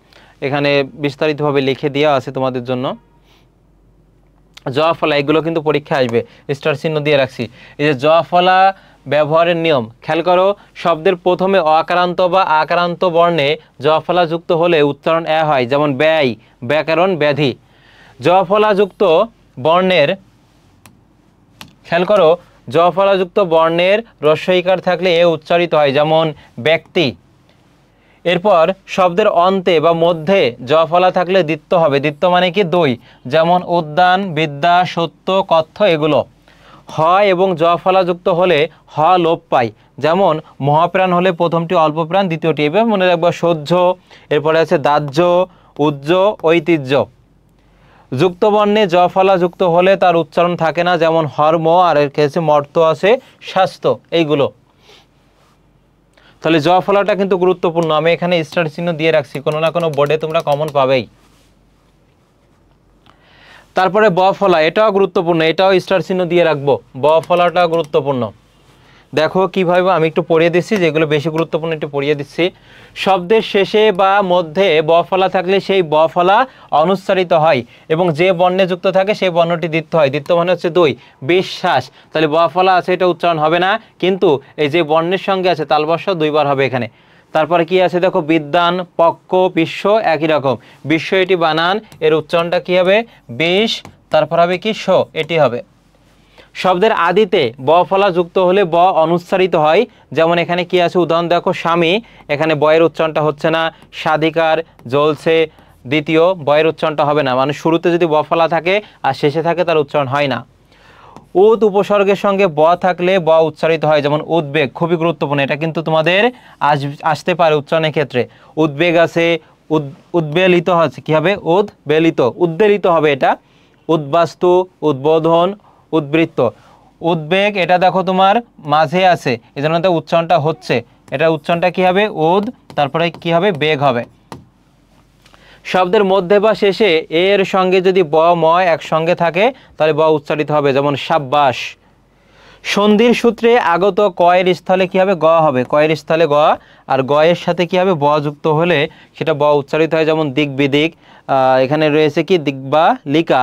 এখানে বিস্তারিতভাবে লিখে দেওয়া আছে তোমাদের জন্য। জ ফলা, এগুলো কিন্তু পরীক্ষা আসবে, স্টার চিহ্ন দিয়ে রাখছি। এই যে জ ফলা ব্যবহারের নিয়ম, খেয়াল করো, শব্দের প্রথমে অকারান্ত বা আকারান্ত বর্ণে জ ফলা যুক্ত হলে উচ্চারণ এ হয়, যেমন ব্যয়, ব্যাকরণ, ব্যাধি। জ ফলা যুক্ত বর্ণের, খেয়াল করো, জ ফলা যুক্ত বর্ণের রস্বইকার থাকলে এ উচ্চারিত হয়, যেমন ব্যক্তি। এরপর শব্দের অন্তে বা মধ্যে জ ফলা থাকলে দ্বিত্ব হবে। দ্বিত্ব মানে কি, দুই, যেমন উদ্যান, বিদ্যা, সত্য, কথ্য, এগুলো। হ এবং জ ফলা যুক্ত হলে হ লোপ পায়, যেমন মহাপ্রাণ হলে প্রথমটি অল্প প্রাণ, দ্বিতীয়টি, এবার মনে রাখবো সহ্য। এরপরে আছে দাহ্য, উজ্জ, ঐতিহ্য। যুক্ত বর্ণে জ ফলা যুক্ত হলে তার উচ্চারণ থাকে না, যেমন হর্ম, আর এর কাছে মর্ত আছে, স্বাস্থ্য, এইগুলো। তাহলে জ ফলাটা কিন্তু গুরুত্বপূর্ণ, আমি এখানে স্টার চিহ্ন দিয়ে রাখছি, কোনো না কোনো বোর্ডে তোমরা কমন পাবেই। তারপরে ব ফলা, এটাও গুরুত্বপূর্ণ, এটাও স্টার চিহ্ন দিয়ে রাখবো, ব ফলাটাও গুরুত্বপূর্ণ। দেখো কিভাবে, আমি একটু পড়িয়ে দিচ্ছি, যেগুলো বেশি গুরুত্বপূর্ণ একটু পড়িয়ে দিচ্ছি। শব্দের শেষে বা মধ্যে ব ফলা থাকলে সেই ব ফলা অনুচ্চারিত হয় এবং যে বর্ণে যুক্ত থাকে সেই বর্ণটি দ্বিত্ব হয়। দ্বিত্ব মানে হচ্ছে দুই, বিশ্বাস। তাহলে ব ফলা আছে, এটা উচ্চারণ হবে না, কিন্তু এই যে বর্ণের সঙ্গে আছে তালবর্ষ দুইবার হবে এখানে। তারপরে কি আছে দেখো, বিদ্যান, পক্ষ, বিশ্ব, একই রকম। বিশ্ব এটি বানান, এর উচ্চারণটা কি হবে, বিশ, তারপর হবে কি শ, এটি হবে। শব্দের আদিতে ব ফলা যুক্ত হলে ব অনুচ্চারিত হয়, যেমন এখানে কি আছে, উদাহরণ দেখো, স্বামী, এখানে বয়ের উচ্চারণটা হচ্ছে না। স্বাধিকার, জ্বলছে, দ্বিতীয়, বয়ের উচ্চারণটা হবে না, মানে শুরুতে যদি ব ফলা থাকে আর শেষে থাকে তার উচ্চারণ হয় না। উদ উপসর্গের সঙ্গে ব থাকলে ব উচ্চারিত হয়, যেমন উদ্বেগ, খুবই গুরুত্বপূর্ণ, এটা কিন্তু তোমাদের আসতে পারে উচ্চারণের ক্ষেত্রে। উদ্বেগ আছে, উদ্বেলিত আছে, কি হবে, উদ্বেলিত, উদ্বেলিত হবে এটা। উদ্বাস্তু, উদ্বোধন, উদ্বৃত্ত। উদ্বেগ, এটা দেখো তোমার মাঝে আছে, এই জন্য তো উচ্চারণটা হচ্ছে, এটা উচ্চারণটা কি হবে, উদ, তারপরে কি হবে, বেগ হবে। শব্দের মধ্যে বা শেষে এর সঙ্গে যদি ব ম একসঙ্গে থাকে তাহলে ব উচ্চারিত হবে, যেমন সাব্বাস। সন্ধির সূত্রে আগত কয়ের স্থলে কি হবে, গ হবে, কয়ের স্থলে গ, আর গ এর সাথে কি হবে, ব যুক্ত হলে সেটা ব উচ্চারিত হয়, যেমন দিক বিদিক। এখানে রয়েছে কি, দিক বা লিকা,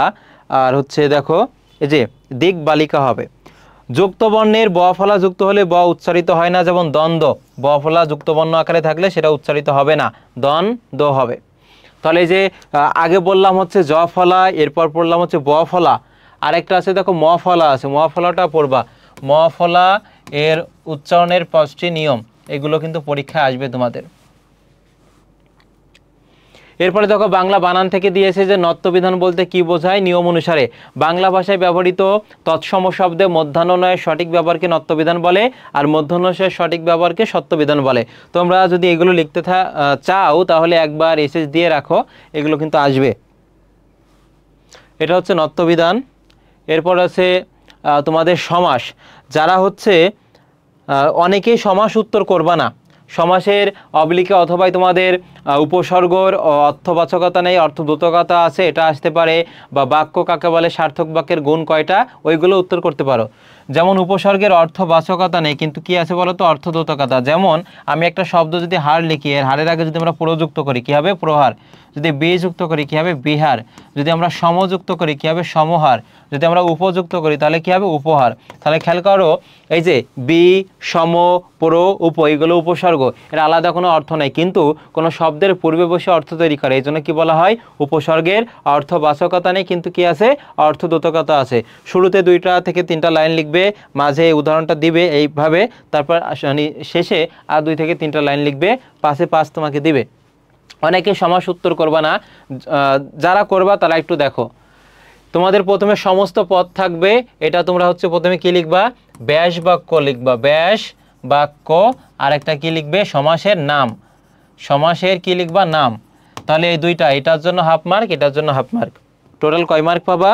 আর হচ্ছে দেখো এই যে দিক বালিকা হবে। যুক্ত বর্ণের ব ফলা যুক্ত হলে ব উচ্চারিত হয় না, যেমন দ্বন্দ্ব, ব ফলা যুক্ত বর্ণ আকারে থাকলে সেটা উচ্চারিত হবে না, দ্বন্দ্ব হবে। তাহলে এই যে আগে বললাম হচ্ছে জ ফলা, এরপর পড়লাম হচ্ছে ব ফলা, আরেকটা আছে দেখো ম ফলা আছে, ম ফলাটা পড়বা। ম ফলা এর উচ্চারণের 5টি নিয়ম, এগুলো কিন্তু পরীক্ষায় আসবে তোমাদের। এরপরে দেখো বাংলা বানান থেকে দিয়েছে যে নত্যবিধান বলতে কি বোঝায়, নিয়ম অনুসারে বাংলা ভাষায় ব্যবহৃত তৎসম শব্দে মধ্যাহ্নয়ের সঠিক ব্যবহারকে নত্যবিধান বলে, আর মধ্যাহ্নয়ের সঠিক ব্যবহারকে সত্যবিধান বলে। তোমরা যদি এগুলো লিখতে চাও তাহলে একবার এসএস দিয়ে রাখো, এগুলো কিন্তু আসবে। এটা হচ্ছে নত্যবিধান। এরপর আছে তোমাদের সমাস। যারা হচ্ছে অনেকেই সমাস উত্তর করবা না, সমাসের অবলিকে অথবা তোমাদের উপসর্গর অর্থবাচকতা নেই, অর্থদ্যোতকতা আছে, এটা আসতে পারে, বা বাক্য কাকে বলে, সার্থক বাক্যের গুণ কয়টা, ওইগুলো উত্তর করতে পারো। যেমন উপসর্গের অর্থবাচকতা নেই, কিন্তু কি আছে বলো তো, অর্থদ্যোতকতা। যেমন আমি একটা শব্দ যদি হার লিখি, এর হারের আগে যদি আমরা প্রযুক্ত করি কি হবে, প্রহার। যদি বিযুক্ত করি কি হবে, বিহার। যদি আমরা সমযুক্ত করি কি হবে, সমহার। যদি আমরা উপযুক্ত করি তাহলে কি হবে, উপহার। তাহলে খেয়াল করো, এই যে বি, সম, প্র, উপ, এগুলো উপসর্গ, এর আলাদা কোনো অর্থ নেই, কিন্তু কোনো শব্দ শব্দের পূর্বে বসে অর্থ তৈরি করে, এই জন্য কি বলা হয় উপসর্গের অর্থবাচকতা নেই কিন্তু কি আছে অর্থদ্যোতকতা আছে। শুরুতে 2টা থেকে 3টা লাইন লিখবে, মাঝে এই উদাহরণটা দিবে এইভাবে, তারপর শেষে আর 2 থেকে 3টা লাইন লিখবে, পাশে 5 তোমাকে দিবে। অনেকে সমাস উত্তর করবা না, যারা করবা তারা একটু দেখো। তোমাদের প্রথমে সমস্ত পদ থাকবে, এটা তোমরা হচ্ছে প্রথমে কি লিখবা ব্যাস বাক্য লিখবা, ব্যাস বাক্য, আর একটা কি লিখবে সমাসের নাম, সমাসের কি লিখবা নাম। তাহলে এই 2টা, এটার জন্য হাফ মার্ক, এটার জন্য হাফ মার্ক, টোটাল কয় মার্ক পাবা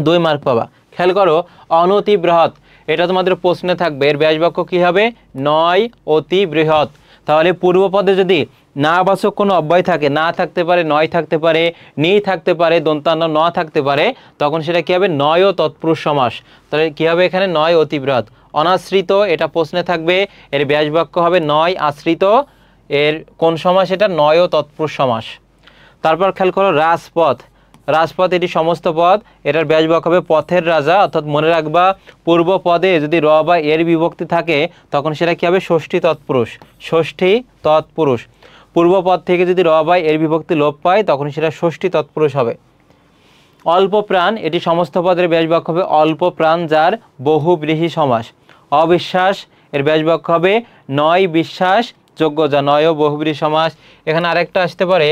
2 মার্ক পাবা। খেয়াল করো অনতি বৃহৎ, এটা তোমাদের প্রশ্নে থাকবে, এর ব্যাস বাক্য কি হবে নয় অতি বৃহৎ। তাহলে পূর্ব পদে যদি নাবাচক কোনো অব্যয় থাকে, না থাকতে পারে, নয় থাকতে পারে, নি থাকতে পারে, দন্তান্ন ন থাকতে পারে, তখন সেটা কি হবে নয় ও তৎপুরুষ সমাস। তাহলে কি হবে এখানে নয় অতি বৃহৎ। অনাশ্রিত, এটা প্রশ্নে থাকবে, এর ব্যাস বাক্য হবে নয় আশ্রিত, এর কোন সমাস এটা নয় ও তৎপুরুষ সমাস। তারপর খেয়াল করো রাজপথ, রাজপথ এটি সমস্ত পদ, এটার ব্যাস বাক্য হবে পথের রাজা, অর্থাৎ মনে রাখবা পূর্ব পদে যদি র বা এর বিভক্তি থাকে তখন সেটা কি হবে ষষ্ঠী তৎপুরুষ, ষষ্ঠী তৎপুরুষ। পূর্ব পদ থেকে যদি র বা এর বিভক্তি লোপ পায় তখন সেটা ষষ্ঠী তৎপুরুষ হবে। অল্প প্রাণ, এটি সমস্ত পদের ব্যাস বাক্য হবে অল্প প্রাণ যার বহুব্রীহি সমাস। অবিশ্বাস, এর ব্যাস বাক্য হবে নয় বিশ্বাস যোগ্য যা, নয় ও বহুব্রীহি সমাস। এখানে আরেকটা আসতে পারে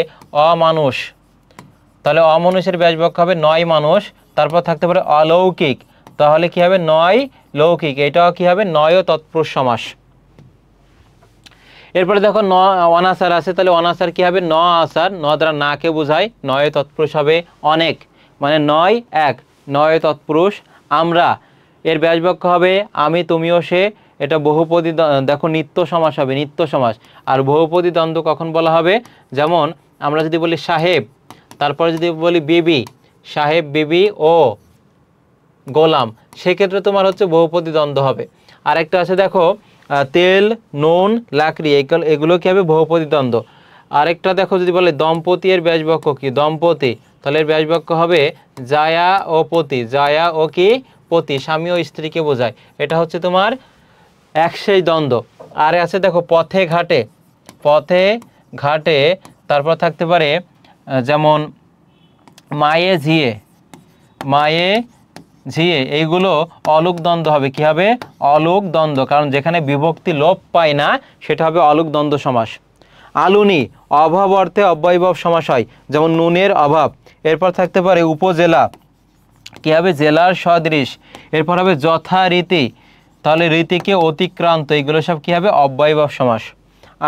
অমানুষ, তাহলে অমানুষের ব্যাস বাক্য হবে নয় মানুষ, তারপর থাকতে পারে অলৌকিক, তাহলে কি হবে নয় লৌকিক, এটাও কি হবে নয় ও তৎপুরুষ সমাস। এরপরে দেখো অনাসার আছে, তাহলে অনাসার কি হবে ন আসার, ন দ্বারা নাকে বোঝায়, নয় তৎপুরুষ হবে অনেক, মানে 9 1, নয় তৎপুরুষ। আমরা, এর ব্যাস বাক্য হবে আমি তুমিও সে, এটা বহুপদী, দেখো নিত্য সমাস হবে, নিত্য সমাস। আর বহুপদী দ্বন্দ্ব কখন বলা হবে, যেমন আমরা যদি বলি সাহেব, তারপরে যদি বলি বিবি, সাহেব বিবি ও গোলাম, সেক্ষেত্রে তোমার হচ্ছে বহুপদী দ্বন্দ্ব হবে। আরেকটা আছে দেখো তেল নুন লাকড়ি, এগুলো কি হবে বহুপদী দ্বন্দ্ব। আরেকটা দেখো যদি বলে দম্পতি, এর ব্যাস বাক্য কি দম্পতি, তাহলে এর ব্যাস বাক্য হবে জায়া ও পতি, জায়া ও কি পতি, স্বামী ও স্ত্রীকে বোঝায়, এটা হচ্ছে তোমার একশেষ দ্বন্দ্ব। আর আছে দেখো পথে ঘাটে, পথে ঘাটে, তারপর থাকতে পারে যেমন মায়ে ঝিয়ে, মায়ে ঝিয়ে, এইগুলো অলুক দ্বন্দ্ব হবে, কি হবে অলুক দ্বন্দ্ব, কারণ যেখানে বিভক্তি লোপ পায় না সেটা হবে অলুক দ্বন্দ্ব সমাস। আলুনি, অভাব অর্থে অব্যয়ভাব সমাস হয়, যেমন নুনের অভাব। এরপর থাকতে পারে উপজেলা, কি হবে জেলার সদৃশ। এরপর হবে যথারীতি, তাহলে রীতিকে অতিক্রান্ত, এগুলো সব কি হবে অব্যয়ভাব সমাস।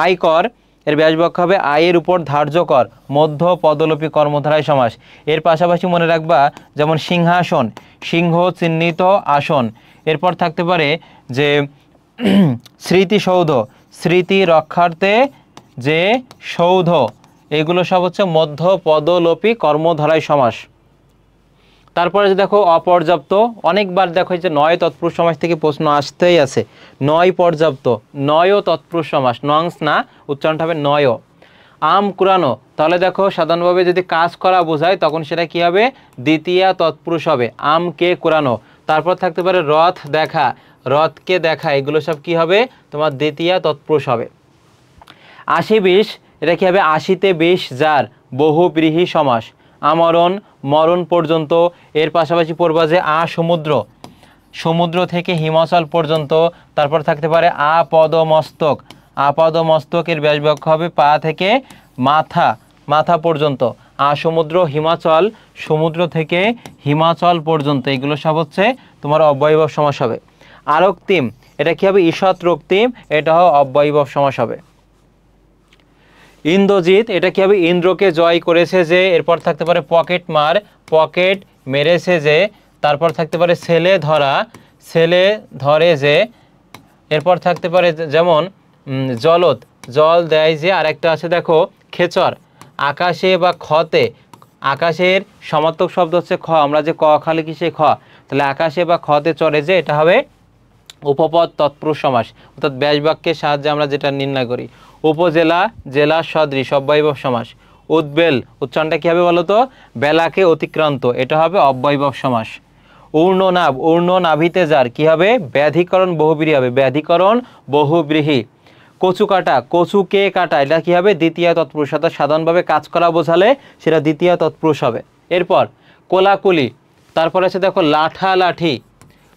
আয়কর, এর ব্যাস বাক্য হবে আয়ের উপর ধার্য কর, মধ্য পদলোপী কর্মধারায় সমাস। এর পাশাপাশি মনে রাখবা যেমন সিংহাসন, সিংহ চিহ্নিত আসন। এরপর থাকতে পারে যে স্মৃতিসৌধ, স্মৃতি রক্ষার্থে যে সৌধ, এগুলো সব হচ্ছে মধ্য পদলোপী কর্মধারায় সমাস। তারপরে যে দেখো অপর্যাপ্ত, অনেকবার দেখো যে নয় তৎপুরুষ সমাস থেকে প্রশ্ন আসতেই আছে, নয় পর্যাপ্ত, নয় তৎপুরুষ সমাস, নংস না, উচ্চারণটা হবে নয়। আম কুড়ানো, তাহলে দেখো সাধারণভাবে যদি কাজ করা বোঝায় তখন সেটা কি হবে দ্বিতীয়া তৎপুরুষ হবে, আমকে কুড়ানো। তারপর থাকতে পারে রথ দেখা, রথকে দেখা, এগুলো সব কি হবে তোমার দ্বিতীয়া তৎপুরুষ হবে। 80-20, এটা কি হবে 80তে 20 যার, বহুব্রীহি সমাস। আমরণ, মরণ পর্যন্ত। এর পাশাপাশি পড়বা যে সমুদ্র, সমুদ্র থেকে হিমাচল পর্যন্ত। তারপর থাকতে পারে আপদমস্তক, আপদমস্তকের ব্যাস বাক্য হবে পা থেকে মাথা, মাথা পর্যন্ত। সমুদ্র হিমাচল, সমুদ্র থেকে হিমাচল পর্যন্ত, এগুলো সব হচ্ছে তোমার অব্যয়ভাব সমাস হবে। আরক্তিম, এটা কি হবে ঈষৎ রক্তিম, এটাও অব্যয়ভাব সমাস হবে। ইন্দ্রজিৎ, এটা কি হবে ইন্দ্রকে জয় করেছে যে। এরপর থাকতে পারে পকেট মার, পকেট মেরেছে যে। তারপর থাকতে পারে ছেলে ধরা, ছেলে ধরে যে। এরপর থাকতে পারে যেমন জলত, জল দেয় যে। আরেকটা আছে দেখো খেচর, আকাশে বা খতে, আকাশের সমার্থক শব্দ হচ্ছে খ, আমরা যে ক খা লিখি সেই খ, তাহলে আকাশে বা খতে চড়ে যে, এটা হবে উপপদ তৎপুরুষ সমাস, অর্থাৎ ব্যাস বাক্যের সাহায্যে আমরা যেটা নির্ণয় করি। উপজেলা, জেলা সদৃশ, অব্যয়ভাব সমাস। উদ্বেল, উচ্চারণটা কী হবে বলো তো বেলাকে অতিক্রান্ত, এটা হবে অব্যয়ভাব সমাস। ঊর্ণনাভ, ঊর্ণ নাভিতে যার, কী হবে ব্যাধিকরণ বহুব্রীহি হবে, ব্যাধিকরণ বহুব্রীহি। কচু কাটা, কচুকে কাটা, এটা কি হবে? দ্বিতীয় তৎপুরুষ। অর্থাৎ সাধারণভাবে কাজ করা বোঝালে সেটা দ্বিতীয় তৎপুরুষ হবে। এরপর কোলাকুলি, তারপর আছে দেখো লাঠালাঠি,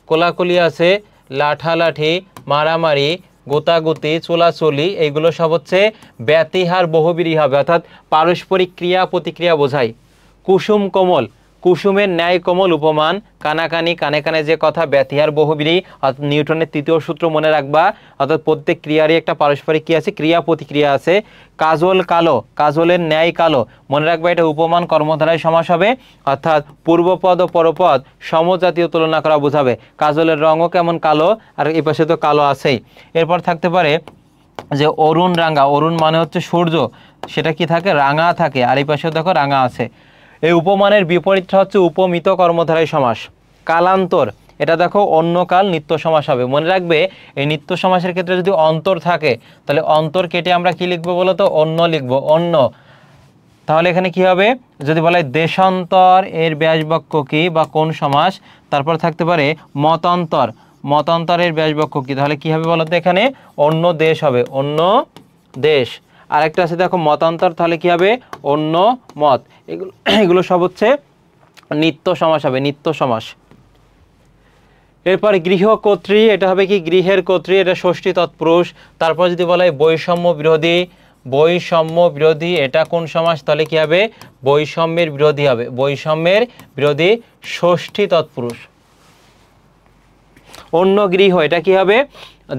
কোলাকুলি আছে, লাঠালাঠি, মারামারি, গোতাগুতি, চোলাচলি, এইগুলো সব হচ্ছে ব্যতিহার বহুব্রীহি হবে, অর্থাৎ পারস্পরিক ক্রিয়া প্রতিক্রিয়া বোঝায়। কুসুম কোমল, কুসুমের ন্যায় কোমল উপমান। কানাকানি, কানে কানে যে কথা, ব্যতিহার বহুব্রীহি, অর্থাৎ নিউটনের তৃতীয় সূত্র মনে রাখবা, অর্থাৎ প্রত্যেক ক্রিয়ারই একটা পারস্পরিক কি আছে? ক্রিয়া প্রতিক্রিয়া আছে। কাজল কালো, কাজলের ন্যায় কালো, মনে রাখবা এটা উপমান কর্মধারায় সমাস হবে, অর্থাৎ পূর্বপদ ও পরপদ সমজাতীয় তুলনা করা বোঝাবে। কাজলের রঙও কেমন? কালো, আর এই পাশে তো কালো আছেই। এরপর থাকতে পারে যে অরুণ রাঙা, অরুণ মানে হচ্ছে সূর্য, সেটা কি থাকে? রাঙা থাকে, আর এই পাশেও দেখো রাঙা আছে। এই উপমানের বিপরীতটা হচ্ছে উপমিত কর্মধারায় সমাস। কালান্তর, এটা দেখো অন্যকাল নিত্য সমাস হবে। মনে রাখবে এই নিত্য সমাসের ক্ষেত্রে যদি অন্তর থাকে তাহলে অন্তর কেটে আমরা কি লিখবো বলো তো? অন্য লিখবো, অন্য। তাহলে এখানে কি হবে? যদি বলা হয় দেশান্তর, এর ব্যাসবাক্য কি বা কোন সমাস? তারপর থাকতে পারে মতান্তর, মতান্তরের ব্যাসবাক্য কি? তাহলে কি হবে বলো তো? এখানে অন্য দেশ হবে, অন্য দেশ। আরেকটা আছে দেখো মতান্তর, তাহলে কি হবে? অন্য মত। এগুলো সব হচ্ছে নিত্য সমাস হবে, নিত্য সমাস। এরপরে গৃহকর্ত্রী, এটা হবে কি? গৃহের কর্ত্রী, এটা ষষ্ঠী তৎপুরুষ। তারপর যদি বলা হয় বৈষম্য বিরোধী, বৈষম্য বিরোধী, এটা কোন সমাস? তাহলে কি হবে? বৈষম্যের বিরোধী হবে, বৈষম্যের বিরোধী, ষষ্ঠী তৎপুরুষ। অন্য গৃহ, এটা কি হবে?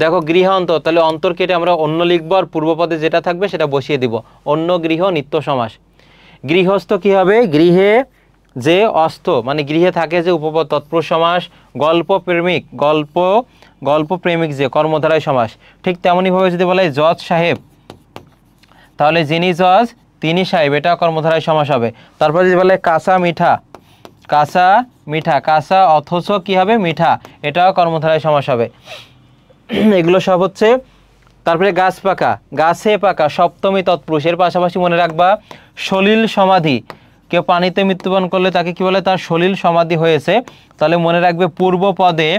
দেখো গৃহান্তর, তাহলে অন্তর কেটে আমরা অন্য লিখবো, আর পূর্বপদে যেটা থাকবে সেটা বসিয়ে দিব। অন্য গৃহ নিত্য সমাস। গৃহস্থ কি হবে? গৃহে যে অস্থ, মানে গৃহে থাকে যে, উপপদ তৎপুরুষ সমাস। গল্প প্রেমিক, গল্প প্রেমিক যে, কর্মধারায় সমাস। ঠিক তেমনইভাবে যদি বলা হয় জজ সাহেব, তাহলে যিনি জজ তিনি সাহেব, এটা কর্মধারায় সমাস হবে। তারপর যদি বলা হয় কাঁচা মিঠা, কাঁচা মিঠা, কাঁচা অথচ কি হবে? মিঠা, এটাও কর্মধারায় সমাস হবে। এগুলো সব হচ্ছে। তারপরে গাছ পাকা, গাছে পাকা, সপ্তমী তৎপুরুষ। এর পাশাপাশি মনে রাখবা সলিল সমাধি, কেউ পানিতে মৃত্যুবরণ করলে তাকে কি বলে? তার সলিল সমাধি হয়েছে। তাহলে মনে রাখবে পূর্ব পদে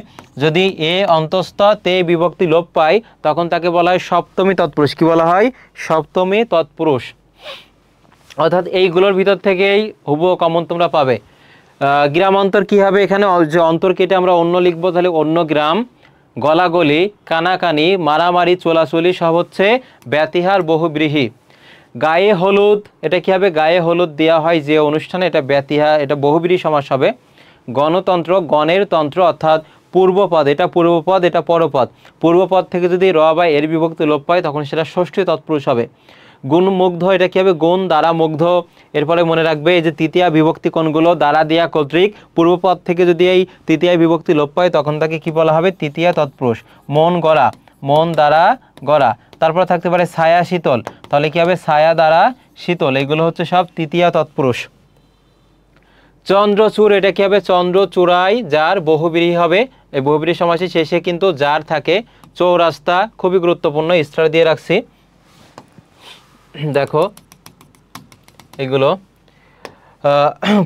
যদি এ অন্তস্থ তে বিভক্তি লোপ পায় তখন তাকে বলা হয় সপ্তমী তৎপুরুষ। কি বলা হয়? সপ্তমী তৎপুরুষ। অর্থাৎ এইগুলোর ভিতর থেকেই হুবহু কমন তোমরা পাবে। গ্রামান্তর কি হবে? এখানে যে অন্তর কেটে আমরা অন্য লিখবো, তাহলে অন্য গ্রাম। গলাগলি, কানাকানি, মারামারি, চোলাচলি সব হচ্ছে ব্যতিহার বহুব্রীহি। গায়ে হলুদ, এটা কি হবে? গায়ে হলুদ দেওয়া হয় যে অনুষ্ঠানে, এটা ব্যতিহার, এটা বহুব্রীহি সমাস হবে। গণতন্ত্র, গণের তন্ত্র, অর্থাৎ পূর্বপদ, এটা পূর্বপদ, এটা পরপদ। পূর্বপদ থেকে যদি র বা এর বিভক্তি লোপ পায় তখন সেটা ষষ্ঠী তৎপুরুষ হবে। গুণমুগ্ধ, এটা কি হবে? গুণ দ্বারা মুগ্ধ। এরপরে মনে রাখবে এই যে তৃতীয়া বিভক্তি কোনগুলো? দ্বারা দিয়া কর্তৃক। পূর্বপদ থেকে যদি এই তৃতীয়া বিভক্তি লোপ পায় তখন তাকে কি বলা হবে? তৃতীয়া তৎপুরুষ। মন গড়া, মন দ্বারা গড়া। তারপর থাকতে পারে ছায়া শীতল, তাহলে কি হবে? ছায়া দ্বারা শীতল। এগুলো হচ্ছে সব তৃতীয়া তৎপুরুষ। চন্দ্রচূড়, এটা কি হবে? চন্দ্রচূড়ায় যার বহুব্রীহি হবে। এই বহুব্রীহি সমাসের শেষে কিন্তু যার থাকে। চৌরাস্তা, খুবই গুরুত্বপূর্ণ, স্টার দিয়ে রাখছি। দেখো এগুলো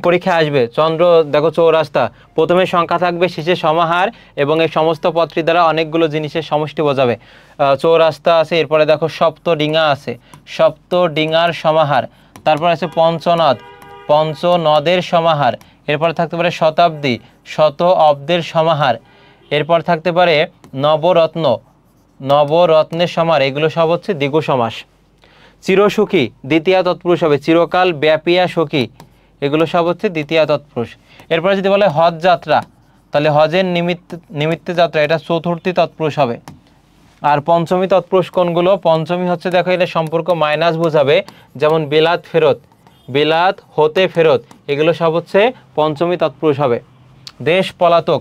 পরীক্ষা আসবে। চন্দ্র, দেখো চৌরাস্তা, প্রথমে সংখ্যা থাকবে, শেষে সমাহার, এবং এই সমস্ত পদটি দ্বারা অনেকগুলো জিনিসের সমষ্টি বোঝাবে। চৌরাস্তা আছে, এরপরে দেখো সপ্তডিঙা আছে, সপ্তডিঙার সমাহার। তারপর আছে পঞ্চনদ, পঞ্চনদের সমাহার। এরপর থাকতে পারে শতাব্দী, শত অব্দের সমাহার। এরপর থাকতে পারে নবরত্ন, নবরত্নের সমাহার। এগুলো সব হচ্ছে দ্বিগু সমাস। চিরসুখী, দ্বিতীয়া তৎপুরুষ হবে। চিরকাল ব্যাপিয়া সখী, এগুলো সব হচ্ছে দ্বিতীয়া তৎপুরুষ। এরপরে যদি বলে হজ যাত্রা, তাহলে হজের নিমিত্তে যাত্রা, এটা চতুর্থী তৎপুরুষ হবে। আর পঞ্চমী তৎপুরুষ কোনগুলো? পঞ্চমী হচ্ছে দেখো এটা সম্পর্ক মাইনাস বোঝাবে, যেমন বিলাত ফেরত, বিলাত হতে ফেরত, এগুলো সব হচ্ছে পঞ্চমী তৎপুরুষ হবে। দেশ পলাতক,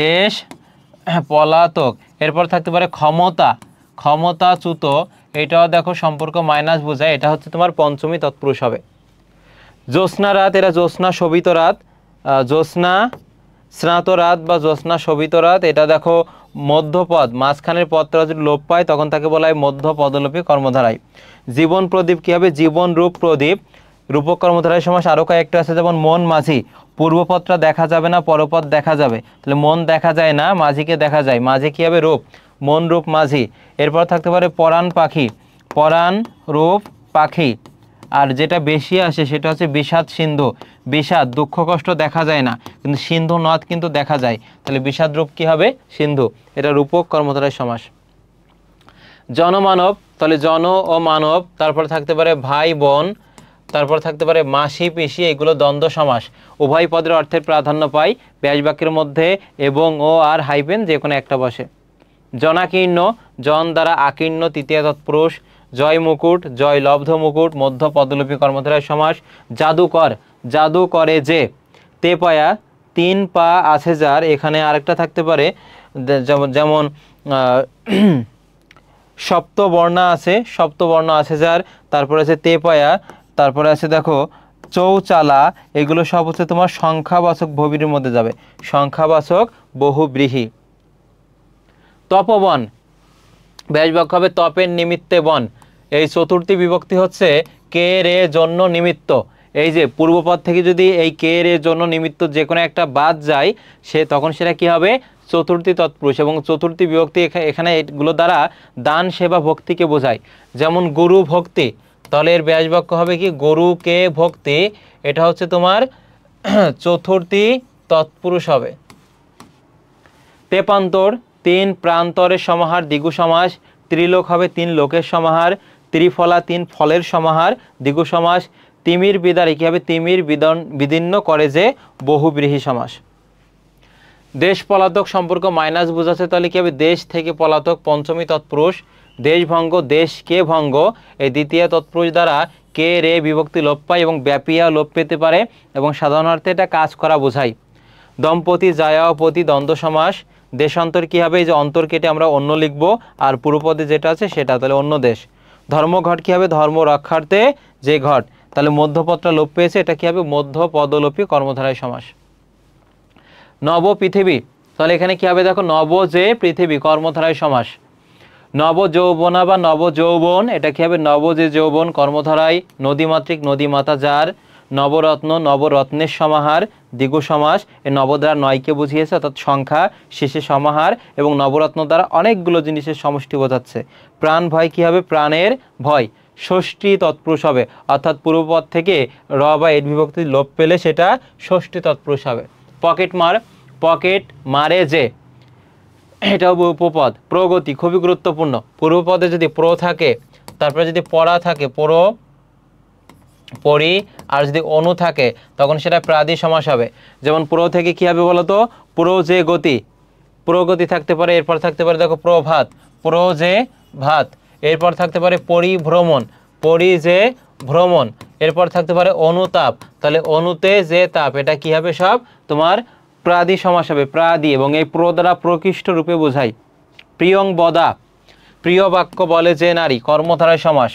দেশ পলাতক। এরপর থাকতে পারে ক্ষমতা, ক্ষমতাচ্যুত, এটাও দেখো সম্পর্ক মাইনাস বোঝায়, এটা হচ্ছে তোমার পঞ্চমী তৎপুরুষ হবে। জ্যোৎস্না রাত, এরা জ্যোৎস্না শোভিত রাত, জ্যোৎস্না স্নাত রাত বা জ্যোৎস্না শোভিত রাত। এটা দেখো মধ্যপদ, মাঝখানের পদটা যদি লোপ পায় তখন তাকে বলা হয় মধ্য পদলোপী কর্মধারায়। জীবন প্রদীপ কি হবে? জীবন রূপ প্রদীপ, রূপক কর্মধারায় সমাস। আরও কয়েকটা আছে, যেমন মন মাঝি, পূর্বপদটা দেখা যাবে না, পরপদ দেখা যাবে। তাহলে মন দেখা যায় না, মাঝিকে দেখা যায়, মাঝি কি হবে? রূপ। মন রূপ মাঝি। এরপর থাকতে পারে পরাণ পাখি, পরাণ রূপ পাখি। আর যেটা বেশি আসে সেটা হচ্ছে বিষাদ সিন্ধু, বিষাদ দুঃখ কষ্ট দেখা যায় না, কিন্তু সিন্ধু নদ কিন্তু দেখা যায়, তাহলে বিষাদ রূপ কী হবে? সিন্ধু। এটা রূপক কর্মধারয় সমাস। জনমানব, তাহলে জন ও মানব, তারপর থাকতে পারে ভাই বোন, তারপর থাকতে পারে মাসি পিসি, এগুলো দ্বন্দ্ব সমাস। উভয় পদের অর্থের প্রাধান্য পায়, ব্যাস বাক্যের মধ্যে এবং ও আর হাইফেন যে কোনো একটা বসে। জনাকীর্ণ, জন দ্বারা আকীর্ণ তৃতীয়া তৎপুরুষ। জয় মুকুট, জয় লব্ধ মুকুট মধ্য পদলোপী কর্মধারয় সমাস। জাদুকর, জাদু করে যে। তেপয়া, তিন পা আছে যার, এখানে আরেকটা থাকতে পারে যেমন সপ্তবর্ণ আছে, সপ্তবর্ণ আছে যার, তারপরে আছে তেপয়া, তারপরে আছে দেখো চৌচালা, এগুলো সব হচ্ছে তোমার সংখ্যাবাচক বহুব্রীহির মধ্যে যাবে, সংখ্যাবাচক বহুব্রীহি। তপবন, ব্যাস বাক্য হবে তপের নিমিত্তে বন। এই চতুর্থী বিভক্তি হচ্ছে কে রে জন্য নিমিত্ত। এই যে পূর্বপদ থেকে যদি এই কে রে জন্য নিমিত্ত যে কোনো একটা বাদ যায়, তখন সেটা কি হবে? চতুর্থী তৎপুরুষ। এবং চতুর্থী বিভক্তি এখানে এগুলো দ্বারা দান সেবা ভক্তিকে বোঝায়। যেমন গুরু ভক্তি, তাহলে এর ব্যাস বাক্য হবে কি? গরুকে ভক্তি, এটা হচ্ছে তোমার চতুর্থী তৎপুরুষ হবে। তেপান্তর, তিন প্রান্তরের সমাহার দ্বিগু সমাস। ত্রিলোক হবে তিন লোকের সমাহার। ত্রিফলা, তিন ফলের সমাহার দ্বিগু সমাস। তিমির বিদারে কি হবে? তিমির বিদীর্ণ করে যে বহুব্রীহি সমাস। দেশ পলাতক সম্পর্ক মাইনাস বোঝাচ্ছে, তাহলে কি হবে? দেশ থেকে পলাতক পঞ্চমী তৎপুরুষ। দেশভঙ্গ, দেশকে ভঙ্গ, এই দ্বিতীয় তৎপুরুষ দ্বারা কে রে বিভক্তি লোপ পায় এবং ব্যাপিয়া লোপ পেতে পারে, এবং সাধারণ অর্থে এটা কাজ করা বোঝায়। দম্পতি, জায়াপতি দ্বন্দ্ব সমাস। দেশান্তর কী হবে? এই যে অন্তর কেটে আমরা অন্য লিখব, আর পূর্বপদে যেটা আছে সেটা, তাহলে অন্য দেশ। ধর্মঘট কী হবে? ধর্ম রক্ষার্থে যে ঘট, তাহলে মধ্যপদটা লোপ পেয়েছে, এটা কী হবে? মধ্য পদলোপী কর্মধারয় সমাস। নব পৃথিবী, তাহলে এখানে কী হবে? দেখো নব যে পৃথিবী কর্মধারয় সমাস। নব যৌবনা বা নব যৌবন, এটা কী হবে? নব যে যৌবন কর্মধারায়। নদীমাতৃক, নদীমাতা যার। নবরত্ন, নবরত্নের সমাহার দ্বিগু সমাস। এই নব দ্বারা নয়কে বুঝিয়েছে, অর্থাৎ সংখ্যা, শেষে সমাহার, এবং নবরত্ন দ্বারা অনেকগুলো জিনিসের সমষ্টি বোঝাচ্ছে। প্রাণ ভয় কী হবে? প্রাণের ভয় ষষ্ঠী তৎপুরুষ হবে, অর্থাৎ পূর্বপদ থেকে র বা এর বিভক্তি লোপ পেলে সেটা ষষ্ঠী তৎপুরুষ হবে। পকেট মার, পকেট মারে যে, এটা হবে উপপদ। প্রগতি খুবই গুরুত্বপূর্ণ, পূর্বপদে যদি প্র থাকে, তারপরে যদি পড়া থাকে পর, পরি, আর যদি অনু থাকে তখন সেটা প্রাদি সমাস হবে। যেমন প্র থেকে কী হবে বলো তো? প্র যে গতি, প্রগতি থাকতে পারে। এরপর থাকতে পারে দেখো প্রভাত, প্র যে ভাত। এরপর থাকতে পারে পরিভ্রমণ, পরি যে ভ্রমণ। এরপর থাকতে পারে অনুতাপ, তাহলে অনুতে যে তাপ, এটা কী হবে? সব তোমার প্রাদি সমাস হবে, প্রাদি, এবং এই প্র দ্বারা প্রকৃষ্ট রূপে বোঝায়। প্রিয়ং বদা, প্রিয় বাক্য বলে যে নারী কর্মধারয় সমাস।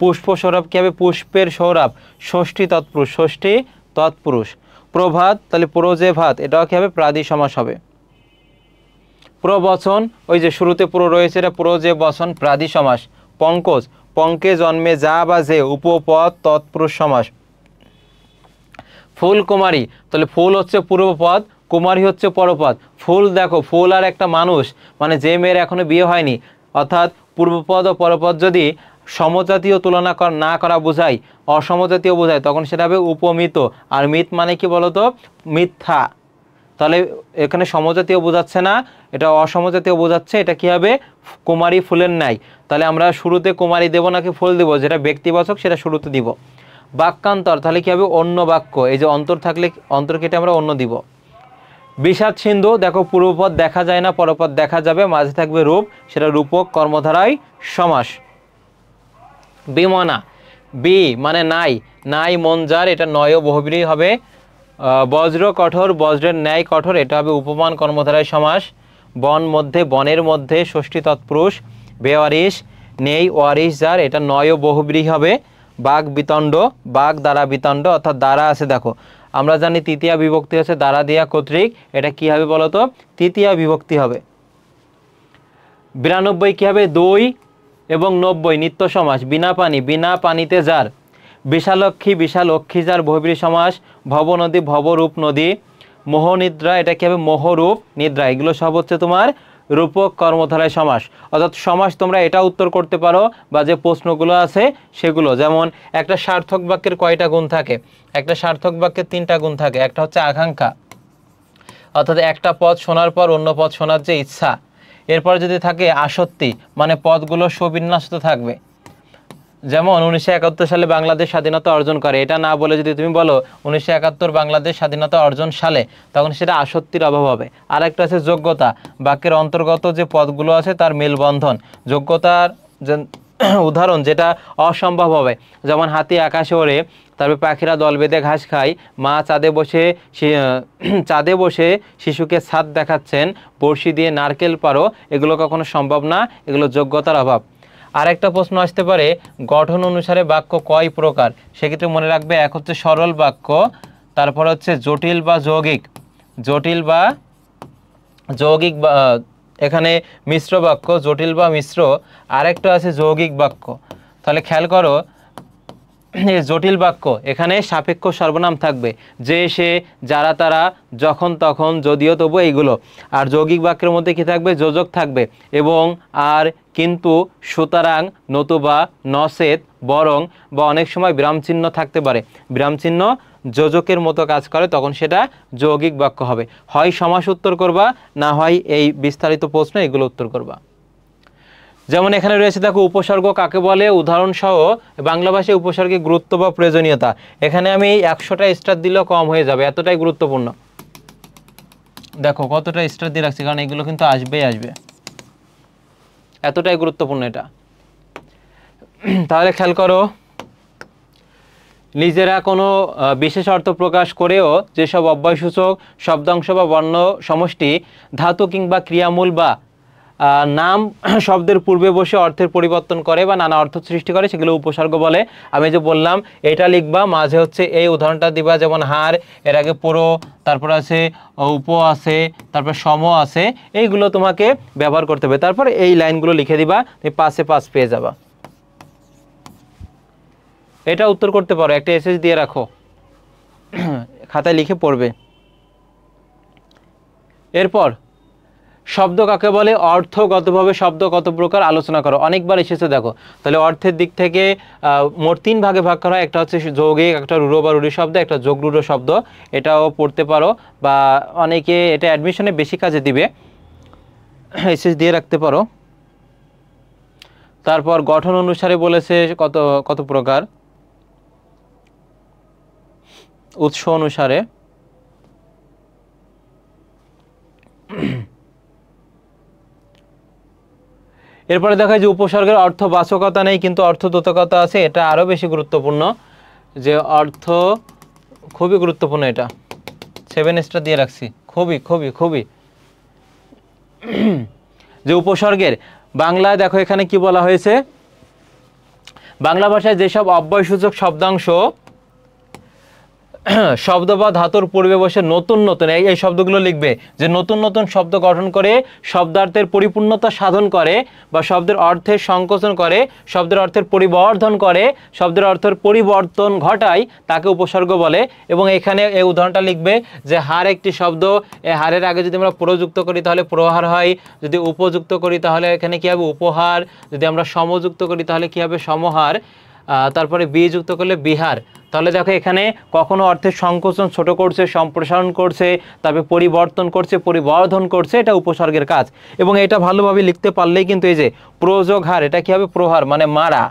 পুষ্প সৌরভ কী হবে? পুষ্পের সৌরভ ষষ্ঠী তৎপুরুষ, ষষ্ঠী তৎপুরুষ। প্রভাত, তাহলে প্র যে ভাত, এটাও কী হবে? প্রাদি সমাস হবে। প্রবচন, ওই যে শুরুতে প্র রয়েছে, এটা প্র যে বচন প্রাদি সমাস। পঙ্কজ, পঙ্কে জন্মে যা বা যে উপপদ তৎপুরুষ সমাস। ফুল কুমারী, তাহলে ফুল হচ্ছে পূর্বপদ, কুমারী হচ্ছে পরপদ। ফুল দেখো, ফুল আর একটা মানুষ, মানে যে মেয়ের এখনো বিয়ে হয়নি, অর্থাৎ পূর্বপদ ও পরপদ যদি সমজাতীয় তুলনা না করা বোঝায়, অসমজাতীয় বোঝায়, তখন সেটা হবে উপমিত। আর মিত মানে কি বলতো? মিথ্যা। তাহলে এখানে সমজাতীয় বোঝাচ্ছে না, এটা অসমজাতীয় বোঝাচ্ছে। এটা কি হবে? কুমারী ফুলের ন্যায়। তাহলে আমরা শুরুতে কুমারী দেব নাকি ফুল দেব? যেটা ব্যক্তিবাচক সেটা শুরুতে দিব। বাক্যান্তর, তাহলে কি হবে? অন্য বাক্য, এই যে অন্তর থাকলে অন্তর কেটে আমরা অন্য দিব। বিষাদ সিন্ধু, দেখো পূর্বপদ দেখা যায় না, পরপদ দেখা যাবে, মাঝে থাকবে রূপ, সেটা রূপক কর্মধারায় সমাস। বিমনা, বি মানে নাই, নাই মন যার, এটা নয় বহুব্রীহি হবে। বজ্র কঠোর, বজ্রের ন্যায় কঠোর, এটা হবে উপমান কর্মধারায় সমাস। বন মধ্যে, বনের মধ্যে ষষ্ঠী তৎপুরুষ। বেওয়ারিশ, নেই ওয়ারিশ যার, এটা নয় বহুব্রীহি হবে। বাঘ বিতণ্ড, বাঘ দ্বারা বিতণ্ড, অর্থাৎ দ্বারা আছে দেখো, আমরা জানি তৃতীয়া বিভক্তি আছে দ্বারা দিয়া কর্তৃক, এটা কি হবে বলো তো? তৃতীয়া বিভক্তি হবে। 92 কি হবে? 2 এবং 90 নিত্য সমাস। বিনা পানি, বিনা পানিতে যার। বিশালক্ষী, বিশালক্ষী যার বহুব্রীহি সমাস। ভব নদী, ভবরূপ নদী। মোহনিদ্রা, এটা কি হবে? মোহরূপ নিদ্রা। এগুলো সব হচ্ছে তোমার রূপক কর্মধারয় সমাস। অর্থাৎ সমাস তোমরা এটা উত্তর করতে পারো বা যে প্রশ্নগুলো আছে সেগুলো, যেমন একটা সার্থক বাক্যের কয়টা গুণ থাকে? একটা সার্থক বাক্যের 3টা গুণ থাকে। একটা হচ্ছে আকাঙ্ক্ষা, অর্থাৎ একটা পদ শোনার পর অন্য পদ শোনার যে ইচ্ছা। এরপর যদি থাকে আসক্তি, মানে পদগুলো সুবিন্যস্ত থাকবে। যেমন 1971 সালে বাংলাদেশ স্বাধীনতা অর্জন করে, এটা না বলে যদি তুমি বলো 1971 বাংলাদেশ স্বাধীনতা অর্জন সালে, তখন সেটা আসক্তির অভাব হবে। আর একটা আছে যোগ্যতা, বাক্যের অন্তর্গত যে পদগুলো আছে তার মেলবন্ধন। যোগ্যতার যে উদাহরণ যেটা অসম্ভব হবে, যেমন হাতি আকাশে ওড়ে, তারপরে পাখিরা দল বেঁধে ঘাস খায়, মা চাঁদে বসে শিশুকে ছাদ দেখাচ্ছেন, বড়শি দিয়ে নারকেল পারো, এগুলো কখনো সম্ভব না, এগুলো যোগ্যতার অভাব। আরেকটা প্রশ্ন আসতে পারে, গঠন অনুসারে বাক্য কয় প্রকার? সেক্ষেত্রে মনে রাখবে, এক হচ্ছে সরল বাক্য, তারপর হচ্ছে জটিল বা যৌগিক বা এখানে মিশ্র বাক্য, জটিল বা মিশ্র। আরেকটা আছে যৌগিক বাক্য। তাহলে খেয়াল করো, জটিল বাক্য এখানে সাপেক্ষ সর্বনাম থাকবে, যে সে যারা তারা যখন তখন যদিও তবু এইগুলো। আর যৌগিক বাক্যের মধ্যে কি থাকবে? যোজক থাকবে, এবং আর কিন্তু সুতরাং নতুবা নচেত বরং বা অনেক সময় বিরামচিহ্ন থাকতে পারে। বিরামচিহ্ন যোজকের মতো কাজ করে, তখন সেটা যৌগিক বাক্য হবে। হয় সমাস উত্তর করবা, না হয় এই বিস্তারিত প্রশ্ন এগুলো উত্তর করবা। যেমন এখানে রয়েছে দেখো, উপসর্গ কাকে বলে, উদাহরণ সহ বাংলা ভাষায় উপসর্গের গুরুত্ব বা প্রয়োজনীয়তা। এখানে আমি 100টা স্টার দিলেও কম হয়ে যাবে, এতটাই গুরুত্বপূর্ণ। দেখো কতটা স্টার দিয়ে রাখছি, কারণ এগুলো কিন্তু আসবেই আসবে, এতটাই গুরুত্বপূর্ণ এটা। তাহলে খেয়াল করো, নিজেরা কোনো বিশেষ অর্থ প্রকাশ করেও যেসব অব্যয়সূচক শব্দাংশ বা বর্ণ সমষ্টি ধাতু কিংবা ক্রিয়ামূল বা নাম শব্দের পূর্বে বসে অর্থের পরিবর্তন করে বা নানা অর্থ সৃষ্টি করে, সেগুলো উপসর্গ বলে। আমি যে বললাম এটা লিখবা, মাঝে হচ্ছে এই উদাহরণটা দিবা, যেমন হার, এর আগে পুরো, তারপর আছে উপ আছে, তারপর সম আছে, এইগুলো তোমাকে ব্যবহার করতে হবে। তারপর এই লাইনগুলো লিখে দিবা, তুমি 5-এ 5 পেয়ে যাবা। এটা উত্তর করতে পারো, একটা এসএস দিয়ে রাখো, খাতায় লিখে পড়বে। এরপর শব্দ কাকে বলে, অর্থগতভাবে শব্দ কত প্রকার আলোচনা করো। অনেকবার এসেছে দেখো, তাহলে অর্থের দিক থেকে মোট 3 ভাগে ভাগ করা হয়। একটা হচ্ছে যৌগিক, একটা রূঢ় বা রূঢ়ি শব্দ, একটা যোগ রূঢ় শব্দ। এটাও পড়তে পারো, বা অনেকে এটা অ্যাডমিশনে বেশি কাজে দিবে, এসএস দিয়ে রাখতে পারো। তারপর গঠন অনুসারে বলেছে কত প্রকার, উৎস অনুসারে। এরপরে দেখা যায় যে উপসর্গের অর্থবাচকতা নেই কিন্তু অর্থদ্যোতকতা আছে, এটা আরও বেশি গুরুত্বপূর্ণ। যে অর্থ খুবই গুরুত্বপূর্ণ, এটা 7 স্টার দিয়ে রাখছি, খুবই খুবই খুবই। যে উপসর্গের বাংলায় দেখো এখানে কি বলা হয়েছে, বাংলা ভাষায় যেসব অব্যয়সূচক শব্দাংশ শব্দ বা ধাতুর পূর্বে বসে নতুন নতুন এই শব্দগুলো লিখবে, যে নতুন নতুন শব্দ গঠন করে শব্দার্থের পরিপূর্ণতা সাধন করে, বা শব্দের অর্থের সংকোচন করে, শব্দের অর্থের পরিবর্ধন করে, শব্দের অর্থের পরিবর্তন ঘটায়, তাকে উপসর্গ বলে। এবং এখানে এই উদাহরণটা লিখবে যে হার একটি শব্দ, এই হারের আগে যদি আমরা প্রযুক্ত করি তাহলে প্রহার হয়, যদি উপযুক্ত করি তাহলে এখানে কী হবে, উপহার, যদি আমরা সমযুক্ত করি তাহলে কী হবে, সমহার, তারপরে বিযুক্ত করলে বিহার। তাহলে দেখো এখানে কখনো অর্থের সংকোচন ছোট করছে, সম্প্রসারণ করছে, তারপরে পরিবর্তন করছে, পরিবর্ধন করছে, এটা উপসর্গের কাজ। এবং এটা ভালোভাবে লিখতে পারলেই কিন্তু এই যে প্রযোগ হার, এটা কী হবে, প্রহার মানে মারা,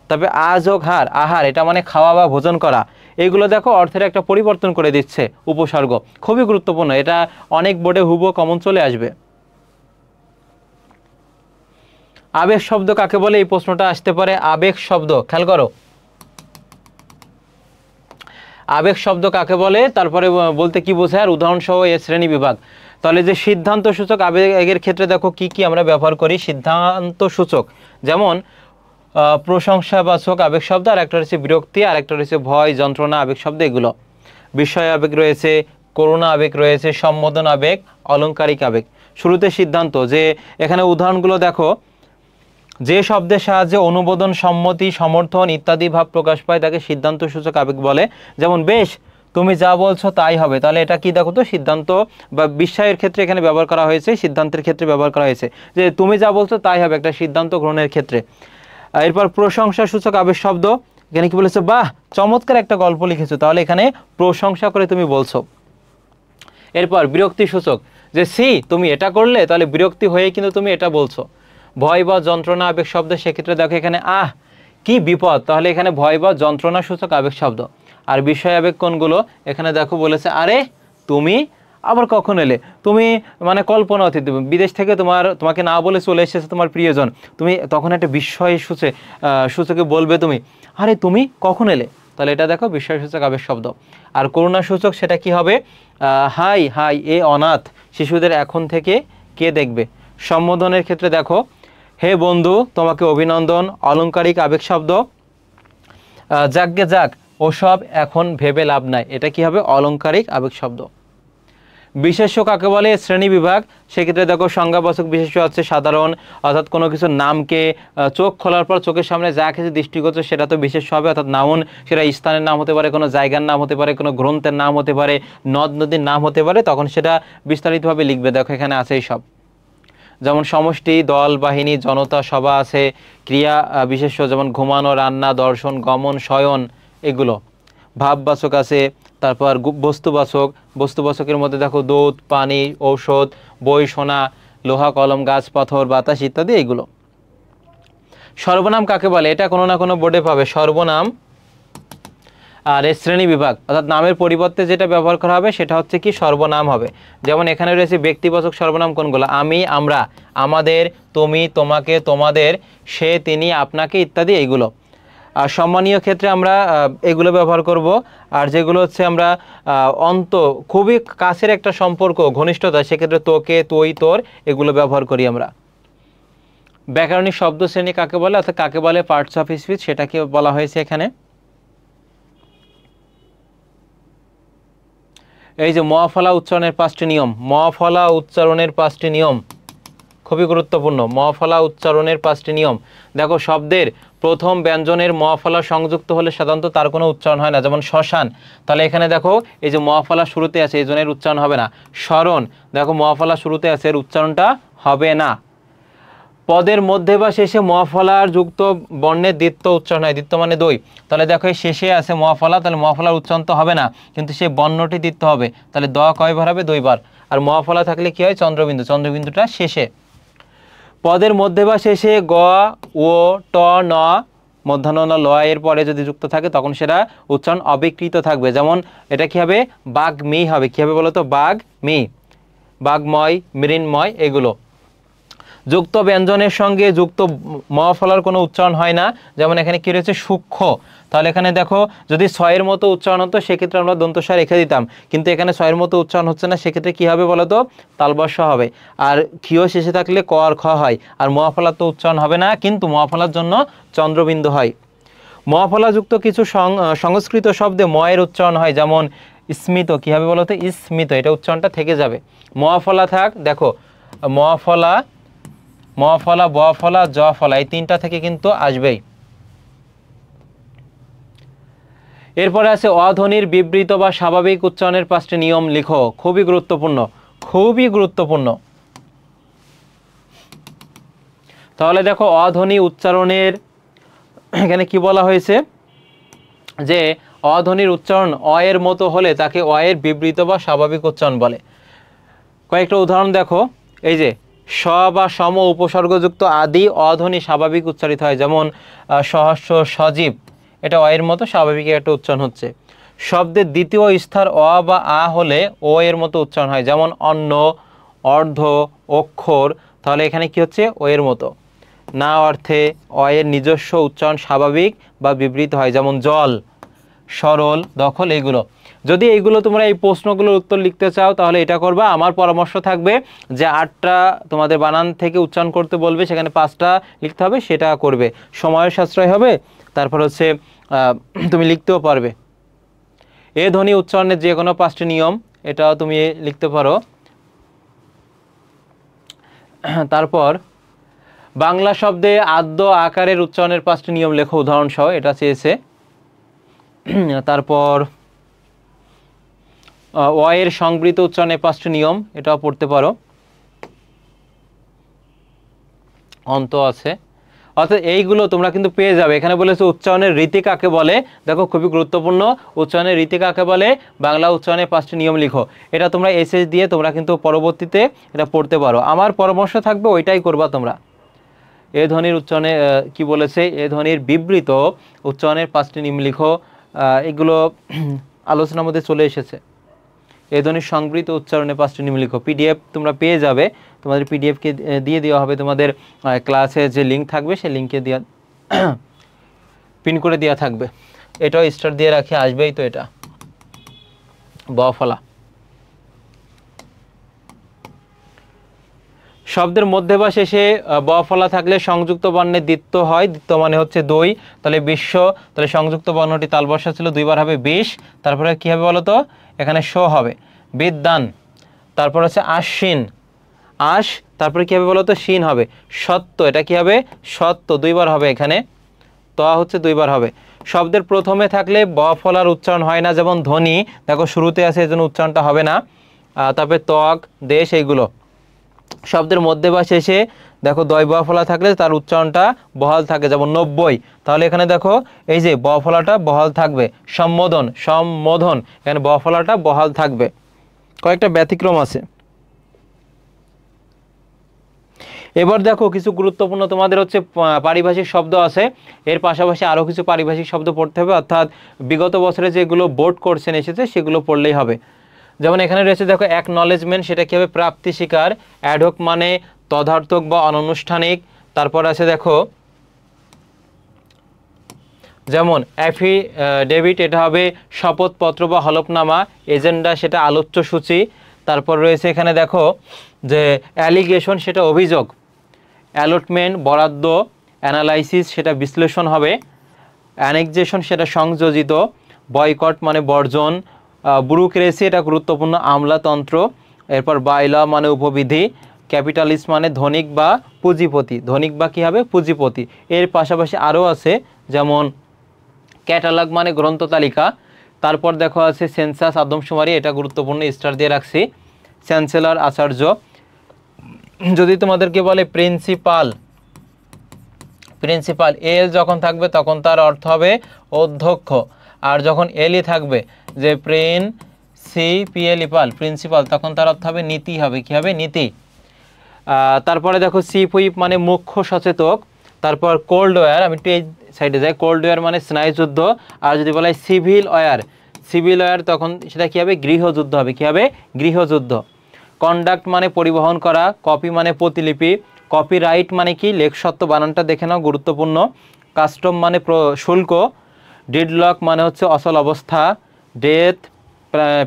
তবে আযোগ হার, আহার, এটা মানে খাওয়া বা ভোজন করা। এইগুলো দেখো অর্থের একটা পরিবর্তন করে দিচ্ছে উপসর্গ, খুবই গুরুত্বপূর্ণ। এটা অনেক বোর্ডে হুবহু কমন চলে আসবে। আবেগ শব্দ কাকে বলে, এই প্রশ্নটা আসতে পারে। আবেগ শব্দ খেয়াল করো, আবেগ শব্দ কাকে বলে, তারপরে বলতে কি বোঝায়, আর উদাহরণ সহ এর শ্রেণী বিভাগ। তাহলে যে সিদ্ধান্ত সূচক আবেগের ক্ষেত্রে দেখো কি কি আমরা ব্যবহার করি। সিদ্ধান্ত সূচক যেমন প্রশংসাবাচক আবেগ শব্দ, আর একটা রয়েছে বিরক্তি, আর একটা রয়েছে ভয়, যন্ত্রণা আবেগ শব্দ, এগুলো। বিস্ময় আবেগ রয়েছে, করুণা আবেগ রয়েছে, সম্বোধন আবেগ, অলংকারিক আবেগ। শুরুতে সিদ্ধান্ত, যে এখানে উদাহরণগুলো দেখো, যে শব্দের সাহায্যে অনুমোদন, সম্মতি, সমর্থন ইত্যাদি ভাব প্রকাশ পায় তাকে সিদ্ধান্ত সূচক আবেগ বলে। যেমন বেশ, তুমি যা বলছো তাই হবে, তাহলে এটা কি দেখো তো সিদ্ধান্ত বা বিস্ময়ের ক্ষেত্রে এখানে ব্যবহার করা হয়েছে, সিদ্ধান্তের ক্ষেত্রে ব্যবহার করা হয়েছে যে তুমি যা বলছো তাই হবে একটা সিদ্ধান্ত গ্রহণের ক্ষেত্রে। এরপর প্রশংসা সূচক আবেগ শব্দ, এখানে কি বলেছে, বাহ চমৎকার একটা গল্প লিখেছো, তাহলে এখানে প্রশংসা করে তুমি বলছো। এরপর বিরক্তি সূচক, যে সি তুমি এটা করলে, তাহলে বিরক্তি হয়ে কিন্তু তুমি এটা বলছো। ভয় বা যন্ত্রণা আবেগ শব্দ, সেক্ষেত্রে দেখো এখানে আহ কি বিপদ, তাহলে এখানে ভয় বা যন্ত্রণা সূচক আবেগ শব্দ। আর বিষয় আবেগ কোনগুলো, এখানে দেখো বলেছে আরে তুমি আবার কখন এলে, তুমি মানে কল্পনা অতীত, বিদেশ থেকে তোমাকে না বলে চলে এসেছে তোমার প্রিয়জন, তুমি তখন একটা বিস্ময় সূচকে বলবে তুমি আরে তুমি কখন এলে, তাহলে এটা দেখো বিস্ময় সূচক আবেগ শব্দ। আর করুণা সূচক সেটা কি হবে, হাই হাই এ অনাথ শিশুদের এখন থেকে কে দেখবে। সম্বোধনের ক্ষেত্রে দেখো হে বন্ধু তোমাকে অভিনন্দন, অলংকারিক আবেগ শব্দ। যাকগে যাক ওসব এখন ভেবে লাভ নাই, এটা কি হবে, অলংকারিক আবেগ শব্দ। বিশেষ্য কাকে বলে, শ্রেণী বিভাগ, সেক্ষেত্রে দেখো সংজ্ঞাবাচক বিশেষ্য হচ্ছে সাধারণ, অর্থাৎ কোনো কিছুর নামকে চোখ খোলার পর চোখের সামনে যা কিছু দৃষ্টিগোচর সেটা তো বিশেষ্য হবে, অর্থাৎ নাউন, সেটা স্থানের নাম হতে পারে, কোনো জায়গার নাম হতে পারে, কোনো গ্রন্থের নাম হতে পারে, নদ নদীর নাম হতে পারে, তখন সেটা বিস্তারিতভাবে লিখবে। দেখো এখানে আছে এই সব, যেমন সমষ্টি, দল, বাহিনী, জনতা, সভা আছে। ক্রিয়া বিশেষ্য যেমন ঘুমানো, রান্না, দর্শন, গমন, শয়ন, এগুলো। ভাববাচক আছে, তারপর বস্তুবাচক, বস্তুবাচকের মধ্যে দেখো দুধ, পানি, ঔষধ, বই, সোনা, লোহা, কলম, গাছ, পাথর, বাতাস ইত্যাদি এগুলো। সর্বনাম কাকে বলে, এটা কোনো না কোনো বোর্ডে পাবে, সর্বনাম। আর এই শ্রেণী বিভাগ, অর্থাৎ নামের পরিবর্তে যেটা ব্যবহার করা হবে সেটা হচ্ছে কি সর্বনাম হবে। যেমন এখানে রয়েছে ব্যক্তিবাচক সর্বনাম কোনগুলো, আমি, আমরা, আমাদের, তুমি, তোমাকে, তোমাদের, সে, তিনি, আপনাকে ইত্যাদি এইগুলো। আর সম্মানীয় ক্ষেত্রে আমরা এগুলো ব্যবহার করব। আর যেগুলো হচ্ছে আমরা খুবই কাছের একটা সম্পর্ক, ঘনিষ্ঠতা, সেক্ষেত্রে তোকে, তুই, তোর, এগুলো ব্যবহার করি আমরা। ব্যাকরণিক শব্দ শ্রেণী কাকে বলে, অর্থাৎ কাকে বলে পার্টস অফ স্পিচ, সেটাকে বলা হয়েছে এখানে। এই যে মফলা উচ্চারণের 5টি নিয়ম, মফলা উচ্চারণের 5টি নিয়ম খুবই গুরুত্বপূর্ণ। মফলা উচ্চারণের 5টি নিয়ম, দেখো শব্দের প্রথম ব্যঞ্জনের মফলা সংযুক্ত হলে সাধারণত তার কোনো উচ্চারণ হয় না, যেমন শ্মশান, তাহলে এখানে দেখো এই যে মফলা শুরুতে আছে এই জনের উচ্চারণ হবে না। স্মরণ, দেখো মফলা শুরুতে আছে, এর উচ্চারণটা হবে না। পদের মধ্যে বা শেষে মফলার যুক্ত বর্ণের দ্বিত্ব উচ্চারণ হয়, দ্বিত্ব মানে দুই, তাহলে দেখো এই শেষে আছে মফলা, তাহলে মফলার উচ্চারণ তো হবে না, কিন্তু সেই বর্ণটি দ্বিত্ব হবে, তাহলে দ কয়বার হবে, 2 বার। আর মফলা থাকলে কি হয়, চন্দ্রবিন্দু, চন্দ্রবিন্দুটা শেষে। পদের মধ্যে বা শেষে গ, ও, ট, ন, মধ্যাহ্ন ন, ল এর পরে যদি যুক্ত থাকে তখন সেটা উচ্চারণ অবিকৃত থাকবে। যেমন এটা কি হবে, বাঘ মি হবে, কি হবে বলো তো, বাঘ মি, বাঘময়, মৃন্ময়, এগুলো। যুক্ত ব্যঞ্জনের সঙ্গে যুক্ত মফলার কোনো উচ্চারণ হয় না, যেমন এখানে কি রয়েছে, সূক্ষ্ম, তাহলে এখানে দেখো যদি ছয়ের মতো উচ্চারণ হতো সেক্ষেত্রে আমরা দন্তস্বর রেখে দিতাম, কিন্তু এখানে ছয়ের মতো উচ্চারণ হচ্ছে না, সেক্ষেত্রে কি হবে বলো তো, তালবস্য হবে। আর ক্ষীয় শেষে থাকলে ক আর খ হয়, আর মফলার তো উচ্চারণ হবে না, কিন্তু মফলার জন্য চন্দ্রবিন্দু হয়। মফলাযুক্ত কিছু সংস্কৃত শব্দে ময়ের উচ্চারণ হয়, যেমন স্মিত, কি হবে বলো তো, স্মিত, এটা উচ্চারণটা থেকে যাবে। মফলা থাক, দেখো মফলা, মফলা, বফলা, জফলা, এই 3টা থেকে কিন্তু আসবেই। এরপরে আছে অধ্বনির বিবৃত বা স্বাভাবিক উচ্চারণের 5টি নিয়ম লিখো, খুবই গুরুত্বপূর্ণ, খুবই গুরুত্বপূর্ণ। তাহলে দেখো অধ্বনি উচ্চারণের এখানে কি বলা হয়েছে, যে অধ্বনির উচ্চারণ অ এর মতো হলে তাকে অ এর বিবৃত বা স্বাভাবিক উচ্চারণ বলে। কয়েকটা উদাহরণ দেখো, এই যে স বা সম উপসর্গযুক্ত আদি অধ্বনি স্বাভাবিক উচ্চারিত হয়, যেমন সহস্র, সজীব, এটা অ এর মতো স্বাভাবিক একটা উচ্চারণ হচ্ছে। শব্দের দ্বিতীয় স্থর অ বা আ হলে ও এর মতো উচ্চারণ হয়, যেমন অন্ন, অর্ধ, অক্ষর, তাহলে এখানে কি হচ্ছে, ও এর মতো। না অর্থে অ এর নিজস্ব উচ্চারণ স্বাভাবিক বা বিবৃত হয়, যেমন জল, সরল, দখল, এগুলো। যদি এইগুলো তোমরা এই প্রশ্নগুলোর উত্তর লিখতে চাও তাহলে এটা করবা। আমার পরামর্শ থাকবে যে 8টা তোমাদের বানান থেকে উচ্চারণ করতে বলবে, সেখানে 5টা লিখতে হবে, সেটা করবে, সময়ের সাশ্রয় হবে, তারপর হচ্ছে তুমি লিখতেও পারবে। এ ধ্বনি উচ্চারণের যে কোনো 5টি নিয়ম, এটাও তুমি লিখতে পারো। তারপর বাংলা শব্দে আদ্য আকারের উচ্চারণের 5টি নিয়ম লেখো উদাহরণ সহ, এটা চেয়েছে। তারপর অ এর সংবৃত উচ্চারণে 5টি নিয়ম, এটাও পড়তে পারো। অন্ত আছে, অর্থাৎ এইগুলো তোমরা কিন্তু পেয়ে যাবে। এখানে বলেছে উচ্চারণের রীতি কাকে বলে, দেখো খুবই গুরুত্বপূর্ণ। উচ্চারণের রীতি কাকে বলে, বাংলা উচ্চারণে 5টি নিয়ম লিখো। এটা তোমরা এসএস দিয়ে তোমরা কিন্তু পরবর্তীতে এটা পড়তে পারো। আমার পরামর্শ থাকবে ওইটাই করবা তোমরা। এ ধ্বনির উচ্চারণে কি বলেছে, এ ধ্বনির বিবৃত উচ্চারণের 5টি নিয়ম লিখো, এগুলো আলোচনার মধ্যে চলে এসেছে। এ ধ্বনির সংবৃত উচ্চারণে 5টি নিয়ম লিখো, পিডিএফ তোমরা পেয়ে যাবে। তোমাদের পিডিএফকে দিয়ে দেওয়া হবে, তোমাদের ক্লাসে যে লিঙ্ক থাকবে সেই লিঙ্কে দেওয়া পিন করে দেওয়া থাকবে। এটাও স্টার দিয়ে রাখি, আসবেই তো। এটা ব ফলা শব্দের মধ্যে বা শেষে ব ফলা থাকলে সংযুক্ত বর্ণের দ্বিত্ব হয়। দ্বিত্ব মানে হচ্ছে 2, তাহলে বিশ্ব, তাহলে সংযুক্ত বর্ণটি তালবর্ষা ছিল, 2 বার হবে 20। তারপরে কী হবে বলো তো, এখানে শো হবে। বিদ্যান, তারপর হচ্ছে আশ্বিন, আশ, তারপরে কী হবে বলো তো, শিন হবে। সত্য, এটা কী হবে, সত্য, 2 বার হবে এখানে। ত হচ্ছে 2 বার হবে। শব্দের প্রথমে থাকলে ব ফলার উচ্চারণ হয় না, যেমন ধ্বনি, দেখো শুরুতে আছে, এই জন্য উচ্চারণটা হবে না। তারপরে ত্বক, দেশ, এইগুলো। শব্দের মধ্যে বা শেষে দেখো দয় ব ফলা থাকলে তার উচ্চারণটা বহাল থাকে, যেমন 90। তাহলে এখানে দেখো এই যে ব ফলাটা বহাল থাকবে। সম্বোধন, সম্বোধন, এখানে ব ফলাটা বহাল থাকবে। কয়েকটা ব্যতিক্রম আছে। এবার দেখো কিছু গুরুত্বপূর্ণ তোমাদের হচ্ছে পারিভাষিক শব্দ আছে। এর পাশাপাশি আরও কিছু পারিভাষিক শব্দ পড়তে হবে, অর্থাৎ বিগত বছরে যেগুলো বোর্ড কোশ্চেন এসেছে সেগুলো পড়লেই হবে। যেমন এখানে রয়েছে দেখো অ্যাকনলেজমেন্ট, সেটা কী হবে, প্রাপ্তি স্বীকার। অ্যাডহক মানে তদার্থক বা অনানুষ্ঠানিক। তারপর আছে দেখো যেমন অ্যাফিডেভিট, এটা হবে শপথপত্র বা হলফনামা। এজেন্ডা, সেটা আলোচ্য সূচি। তারপর রয়েছে এখানে দেখো যে অ্যালিগেশন, সেটা অভিযোগ। অ্যালটমেন্ট, বরাদ্দ। অ্যানালাইসিস, সেটা বিশ্লেষণ হবে। অ্যানেক্সেশন, সেটা সংযোজিত। বয়কট মানে বর্জন। ব্যুরোক্রেসি, এটা গুরুত্বপূর্ণ, আমলাতন্ত্র। এরপর বাইলা মানে উপবিধি। ক্যাপিটালিস্ট মানে ধনিক বা পুঁজিপতি, ধনিক বা কী হবে, পুঁজিপতি। এর পাশাপাশি আরও আছে, যেমন ক্যাটালগ মানে গ্রন্থ তালিকা। তারপর দেখো আছে সেন্সাস, আদমশুমারি, এটা গুরুত্বপূর্ণ, স্টার দিয়ে রাখছি। চ্যান্সেলর, আচার্য। যদি তোমাদেরকে বলে প্রিন্সিপাল, প্রিন্সিপাল এল যখন থাকবে তখন তার অর্থ হবে অধ্যক্ষ, আর যখন এলই থাকবে যে প্রিন্সিপাল, প্রিন্সিপাল, তখন তার অর্থ হবে নীতি হবে, কী হবে, নীতি। তারপরে দেখো চিফ হুইপ মানে মুখ্য সচেতক। তারপর কোল্ড ওয়্যার, আমি একটু এই সাইডে যাই, কোল্ড ওয়্যার মানে স্নায়ুযুদ্ধ। আর যদি বলা হয় সিভিল ওয়্যার, সিভিল ওয়্যার তখন সেটা কী হবে, গৃহযুদ্ধ হবে, কী হবে, গৃহযুদ্ধ। কন্ডাক্ট মানে পরিবহন করা। কপি মানে প্রতিলিপি। কপিরাইট মানে কি, লেখসত্ব, বানানটা দেখে নাও, গুরুত্বপূর্ণ। কাস্টম মানে শুল্ক। ডিডলক মানে হচ্ছে অচল অবস্থা। ডেথ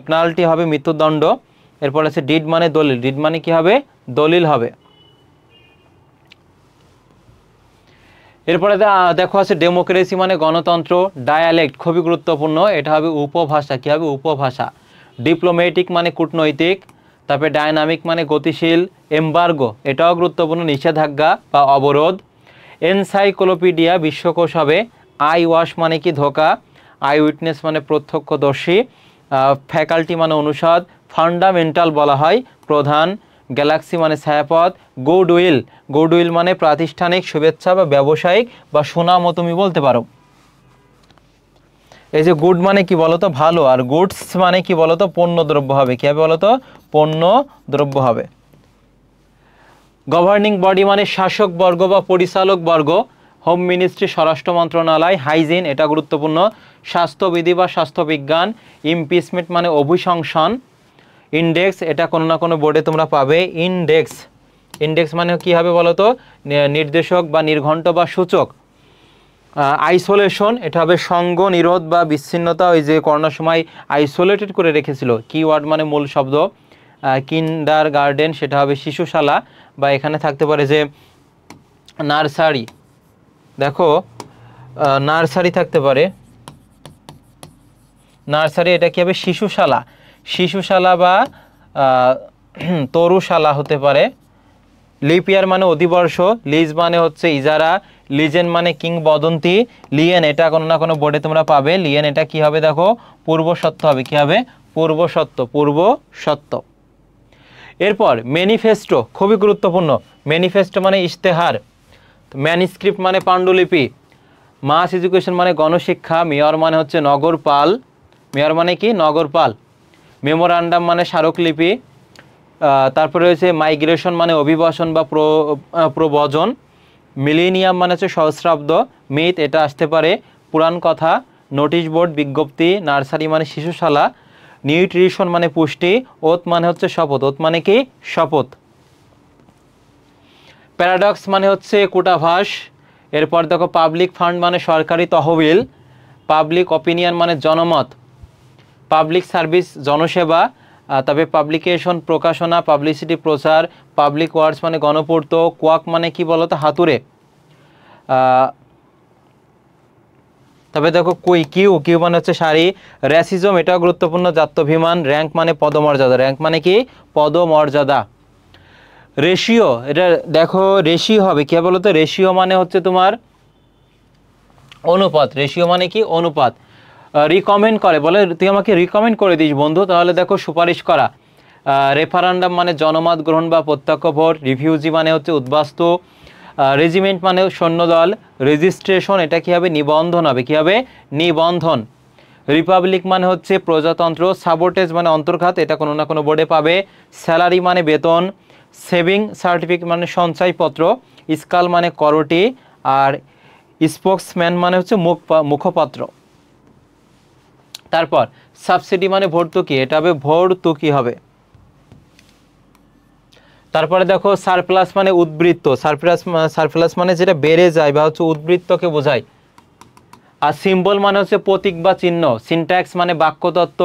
পেনাল্টি হবে, মৃত্যুদণ্ড। এরপর আছে ডিড মানে দলিল, ডিড মানে কি হবে, দলিল হবে। এরপরে দেখো আছে ডেমোক্রেসি মানে গণতন্ত্র। ডায়ালেক্ট খুবই গুরুত্বপূর্ণ, এটা হবে উপভাষা, কী হবে, উপভাষা। ডিপ্লোম্যাটিক মানে কূটনৈতিক। তারপরে ডায়নামিক মানে গতিশীল। এমবার্গো, এটাও গুরুত্বপূর্ণ, নিষেধাজ্ঞা বা অবরোধ। এনসাইক্লোপিডিয়া বিশ্বকোষ হবে। আই ওয়াশ মানে কি, ধোকা। আই উইটনেস মানে প্রত্যক্ষদর্শী। ফ্যাকাল্টি মানে অনুষদ। ফান্ডামেন্টাল বলা হয় প্রধান। গ্যালাক্সি মানে ছায়াপথ। গুডউইল, গুডউইল মানে প্রাতিষ্ঠানিক শুভেচ্ছা বা ব্যবসায়িক বা সুনামও তুমি বলতে পারো। এই যে গুড মানে কি বলতো, ভালো, আর গুডস মানে কি বলতো, পণ্য দ্রব্য হবে, কী হবে বলতো, পণ্য দ্রব্য হবে। গভর্নিং বডি মানে শাসক বর্গ বা পরিচালক বর্গ। হোম মিনিস্ট্রি, স্বরাষ্ট্র মন্ত্রণালয়। হাইজিন, এটা গুরুত্বপূর্ণ, স্বাস্থ্যবিধি বা স্বাস্থ্যবিজ্ঞান। ইমপিচমেন্ট মানে অভিশংসন। ইন্ডেক্স, এটা কোনো না কোনো বোর্ডে তোমরা পাবে। ইন্ডেক্স, ইন্ডেক্স মানে কী হবে বলতো, নির্দেশক বা নির্ঘণ্ট বা সূচক। আইসোলেশন, এটা হবে সঙ্গ, নিরোধ বা বিচ্ছিন্নতা। ওই যে করোনার সময় আইসোলেটেড করে রেখেছিল, কিওয়ার্ড মানে মূল শব্দ। কিন্ডার গার্ডেন, সেটা হবে শিশুশালা, বা এখানে থাকতে পারে যে নার্সারি, দেখো নার্সারি থাকতে পারে, নার্সারি, এটা কী হবে, শিশুশালা, শিশুশালা বা তরুশালা হতে পারে। লিপ ইয়ার মানে অধিবর্ষ, লিজ মানে হচ্ছে ইজারা, লিজেন মানে কিংবদন্তি, লিয়েন এটা কোনো না কোনো বোর্ডে তোমরা পাবে। লিয়েন এটা কি হবে দেখো, পূর্ব সত্য হবে। কি হবে? পূর্ব সত্য, পূর্ব সত্য। এরপর ম্যানিফেস্টো, খুবই গুরুত্বপূর্ণ। ম্যানিফেস্টো মানে ইশতেহার, ম্যানিস্ক্রিপ্ট মানে পাণ্ডুলিপি, মাস এডুকেশন মানে গণশিক্ষা, মেয়র মানে হচ্ছে নগরপাল, মেয়র মানে কি? নগরপাল। মেমোরান্ডাম মানে স্মারকলিপি। তারপরে রয়েছে মাইগ্রেশন মানে অভিবাসন বা প্রব্রজন। মিলেনিয়াম মানে হচ্ছে সহস্রাব্দ। মিথ এটা আসতে পারে পুরাণ কথা। নোটিশ বোর্ড বিজ্ঞপ্তি। নার্সারি মানে শিশুশালা। নিউট্রিশন মানে পুষ্টি। ওথ মানে হচ্ছে শপথ, ওথ মানে কি? শপথ। প্যারাডক্স মানে হচ্ছে কূটাভাস। এরপর দেখো পাবলিক ফান্ড মানে সরকারি তহবিল। পাবলিক অপিনিয়ন মানে জনমত। পাবলিক সার্ভিস জনসেবা। তবে পাবলিকেশন প্রকাশনা, পাবলিসিটি প্রচার। পাবলিক ওয়ার্ডস মানে গণপূর্ত। কোয়াক মানে কি বলতো? হাতুড়ে। তবে দেখো কিউ, কিউ মানে হচ্ছে শাড়ি। র্যাসিজম এটাও গুরুত্বপূর্ণ, জাত্যভিমান। র্যাঙ্ক মানে পদমর্যাদা, র্যাঙ্ক মানে কি? পদমর্যাদা। রেশিও, এটা দেখো রেশিও হবে কি বলতো? রেশিও মানে হচ্ছে তোমার অনুপাত। রেশিও মানে কি? অনুপাত। রিকমেন্ড করে, বলে তুই আমাকে রিকমেন্ড করে দিস বন্ধু, তাহলে দেখো সুপারিশ করা। রেফারেন্ডাম মানে জনমত গ্রহণ বা প্রত্যক্ষ ভোট। রিফিউজি মানে হচ্ছে উদ্বাস্তু। রেজিমেন্ট মানে সৈন্যদল। রেজিস্ট্রেশন এটা কি হবে? নিবন্ধন হবে। কি হবে? নিবন্ধন। রিপাবলিক মানে হচ্ছে প্রজাতন্ত্র। সাবোটেজ মানে অন্তর্ঘাত, এটা কোনো না কোনো বোর্ডে পাবে। স্যালারি মানে বেতন। সেভিং সার্টিফিকেট মানে সঞ্চয়পত্র। স্কাল মানে করটি। আর স্পোক্সম্যান মানে হচ্ছে মুখপাত্র। তারপর সাবসিডি মানে ভর্তুকি, এটা হবে ভর্তুকি হবে। তারপরে দেখো সারপ্লাস মানে উদ্বৃত্ত। সারপ্লাস মানে যেটা বেড়ে যায় বা হচ্ছে উদ্বৃত্তকে বোঝায়। আর সিম্বল মানে হচ্ছে প্রতীক বা চিহ্ন। সিনট্যাক্স মানে বাক্যতত্ত্ব।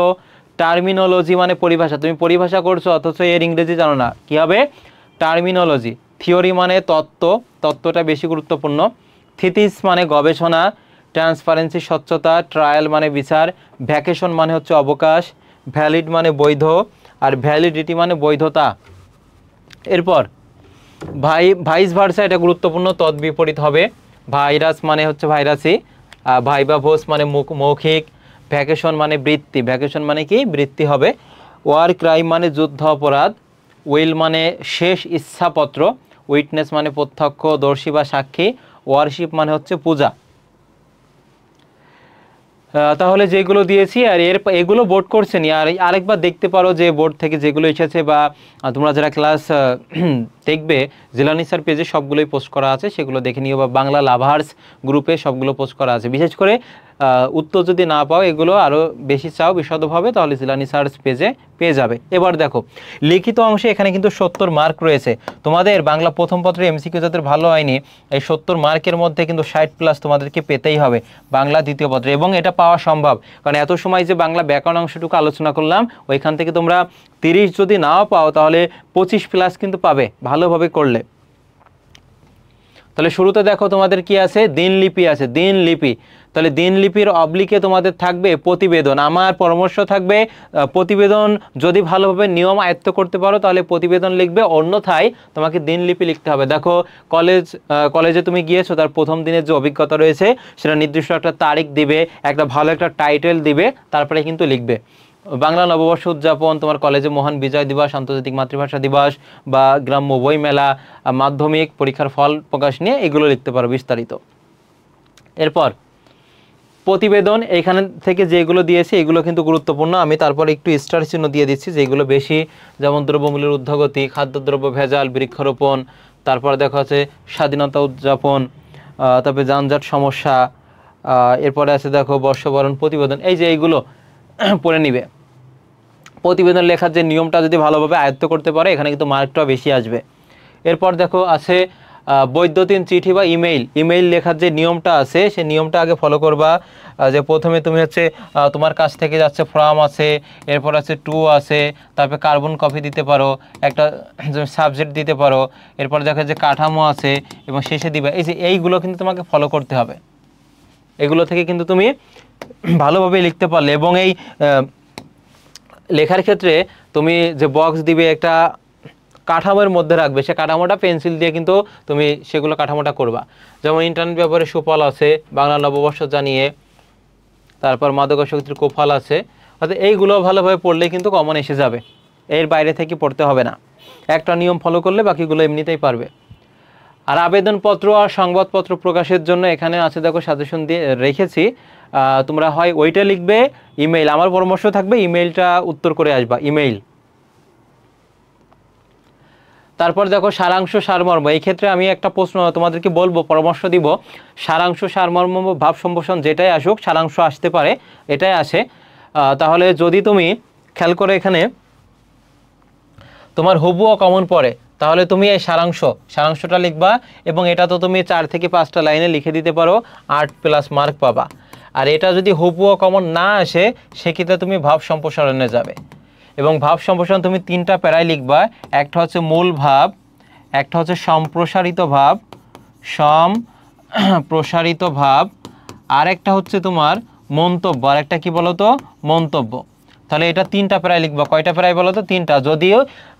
টার্মিনোলজি মানে পরিভাষা, তুমি পরিভাষা করছো অথচ এর ইংরেজি জানো না, কি হবে? টার্মিনোলজি। থিওরি মানে তত্ত্ব, তত্ত্বটা বেশি গুরুত্বপূর্ণ। থিসিস মানে গবেষণা। ট্রান্সপারেন্সি স্বচ্ছতা। ট্রায়াল মানে বিচার। ভ্যাকেশন মানে হচ্ছে অবকাশ। ভ্যালিড মানে বৈধ। আর ভ্যালিডিটি মানে বৈধতা। এরপর ভাইস ভার্সা, এটা গুরুত্বপূর্ণ, তদ্বিপরীত হবে। ভাইরাস মানে হচ্ছে ভাইরাসি। ভাইবা ভোস মানে মৌখিক। ভ্যাকেশন মানে বৃত্তি, ভ্যাকেশন মানে কি? বৃত্তি হবে। ওয়ার ক্রাইম মানে যুদ্ধ অপরাধ। উইল মানে শেষ ইচ্ছাপত্র। উইটনেস মানে প্রত্যক্ষদর্শী বা সাক্ষী। ওয়ারশিপ মানে হচ্ছে পূজা। তাহলে যেগুলো দিয়েছি আর এগুলো বোর্ড করছে নি, আর আরেকবার দেখতে পারো যে বোর্ড থেকে যেগুলো এসেছে, বা তোমরা যারা ক্লাস দেখবে জিলানিসার পেজে সবগুলোই পোস্ট করা আছে, সেগুলো দেখে নিও, বা বাংলা লাভার্স গ্রুপে সবগুলো পোস্ট করা আছে। বিশেষ করে উত্তর যদি না পাও, এগুলো আরও বেশি চাও বিশদভাবে, তাহলে জিলানিসার্স পেজে পেয়ে যাবে। এবার দেখো লিখিত অংশে এখানে কিন্তু 70 মার্ক রয়েছে। তোমাদের বাংলা প্রথম পত্রে এমসিকিউ যাদের ভালো হয়নি, এই 70 মার্কের মধ্যে কিন্তু 60+ তোমাদেরকে পেতেই হবে বাংলা দ্বিতীয় পত্রে, এবং এটা পাওয়া সম্ভব। কারণ এত সময় যে বাংলা ব্যাকরণ অংশটুকু আলোচনা করলাম, ওইখান থেকে তোমরা 30 যদি নাও পাও, তাহলে 25+ কিন্তু পাবে ভালোভাবে করলে। তাহলে শুরুতে দেখো তোমাদের কি আছে? দিনলিপি আছে, দিনলিপি। তাহলে দিনলিপির অবলিকে তোমাদের থাকবে প্রতিবেদন। আমার পরামর্শ থাকবে প্রতিবেদন যদি ভালোভাবে নিয়ম আয়ত্ত করতে পারো তাহলে প্রতিবেদন লিখবে, অন্যথায় তোমাকে দিনলিপি লিখতে হবে। দেখো কলেজে তুমি গিয়েছো, তার প্রথম দিনের যে অভিজ্ঞতা রয়েছে সেটা নির্দিষ্ট একটা তারিখ দিবে, একটা ভালো একটা টাইটেল দিবে, তারপরে কিন্তু লিখবে। বাংলা নববর্ষ উদযাপন, তোমার কলেজে মহান বিজয় দিবস, আন্তর্জাতিক মাতৃভাষা দিবস, বা গ্রাম্য বই মেলা, মাধ্যমিক পরীক্ষার ফল প্রকাশ নিয়ে এগুলো লিখতে পারো বিস্তারিত। এরপর প্রতিবেদন, এখানে থেকে যেগুলো দিয়েছি এগুলো কিন্তু গুরুত্বপূর্ণ। আমি তারপরে একটু স্টার চিহ্ন দিয়ে দিচ্ছি যেগুলো বেশি, যেমন দ্রব্যমূল্যের ঊর্ধ্বগতি, খাদ্যদ্রব্য ভেজাল, বৃক্ষরোপণ, তারপরে দেখা হচ্ছে স্বাধীনতা উদযাপন, তারপরে যানজট সমস্যা, এরপরে আছে দেখো বর্ষবরণ প্রতিবেদন। এই যে এইগুলো পড়ে নিবে। প্রতিবেদন লেখার যে নিয়মটা যদি ভালোভাবে আয়ত্ত করতে পারে, এখানে কিন্তু মার্কটা বেশি আসবে। এরপর দেখো আছে বৈদ্যুতিন চিঠি বা ইমেইল লেখার যে নিয়মটা আছে, সেই নিয়মটা আগে ফলো করবা। যে প্রথমে তুমি হচ্ছে তোমার কাছ থেকে যাচ্ছে ফর্ম আছে, এরপর আছে টু আছে, তারপরে কার্বন কপি দিতে পারো, একটা সাবজেক্ট দিতে পারো, এরপর দেখা যে কাঠামো আছে, এবং শেষে দিবা। এই যে এইগুলো কিন্তু তোমাকে ফলো করতে হবে, এগুলো থেকে কিন্তু তুমি ভালোভাবে লিখতে পারলে। এবং এই লেখার ক্ষেত্রে তুমি যে বক্স দিবে, একটা কাঠামোর মধ্যে রাখবে, সে কাঠামোটা পেন্সিল দিয়ে কিন্তু তুমি সেগুলো কাঠামোটা করবা। যেমন ইন্টারনেট ব্যাপারে সুফল আছে, বাংলা নববর্ষ জানিয়ে, তারপর মাদকাসক্তির কুফল আছে, অর্থাৎ এইগুলো ভালোভাবে পড়লে কিন্তু কমন এসে যাবে, এর বাইরে থেকে পড়তে হবে না, একটা নিয়ম ফলো করলে বাকিগুলো এমনিতেই পারবে। আর আবেদনপত্র আর সংবাদপত্র প্রকাশের জন্য এখানে আছে দেখো সাজেশন দিয়ে রেখেছি, তোমরা হয় ওইটা লিখবে, ইমেইল, আমার পরামর্শ থাকবে ইমেইলটা উত্তর করে আসবা, ইমেইল। তারপর দেখো সারাংশ সারমর্ম, এই ক্ষেত্রে আমি একটা প্রশ্ন তোমাদেরকে বলবো, পরামর্শ দিব, সারাংশ সারমর্ম ভাব সম্ভাষণ যেটাই আসুক, সারাংশ আসতে পারে, এটাই আসে। তাহলে যদি তুমি খেয়াল করে এখানে তোমার হুবহু কমন পড়ে, তাহলে তুমি এই সারাংশটা লিখবা, এবং এটা তো তুমি 4 থেকে 5টা লাইনে লিখে দিতে পারো, 8+ মার্ক পাবা। আর এটা যদি হুবহু কমন না আসে, সেক্ষেত্রে তুমি ভাব সম্প্রসারণে যাবে, এবং ভাব সম্প্রসারণ তুমি 3টা প্যারায় লিখবা, একটা হচ্ছে মূল ভাব, একটা হচ্ছে সম্প্রসারিত ভাব, আর একটা হচ্ছে তোমার মন্তব্য, আর একটা কি বলো তো, মন্তব্য। তাহলে এটা 3টা প্যারায় লিখবা, কয়টা প্যারায় বলো তো, 3টা।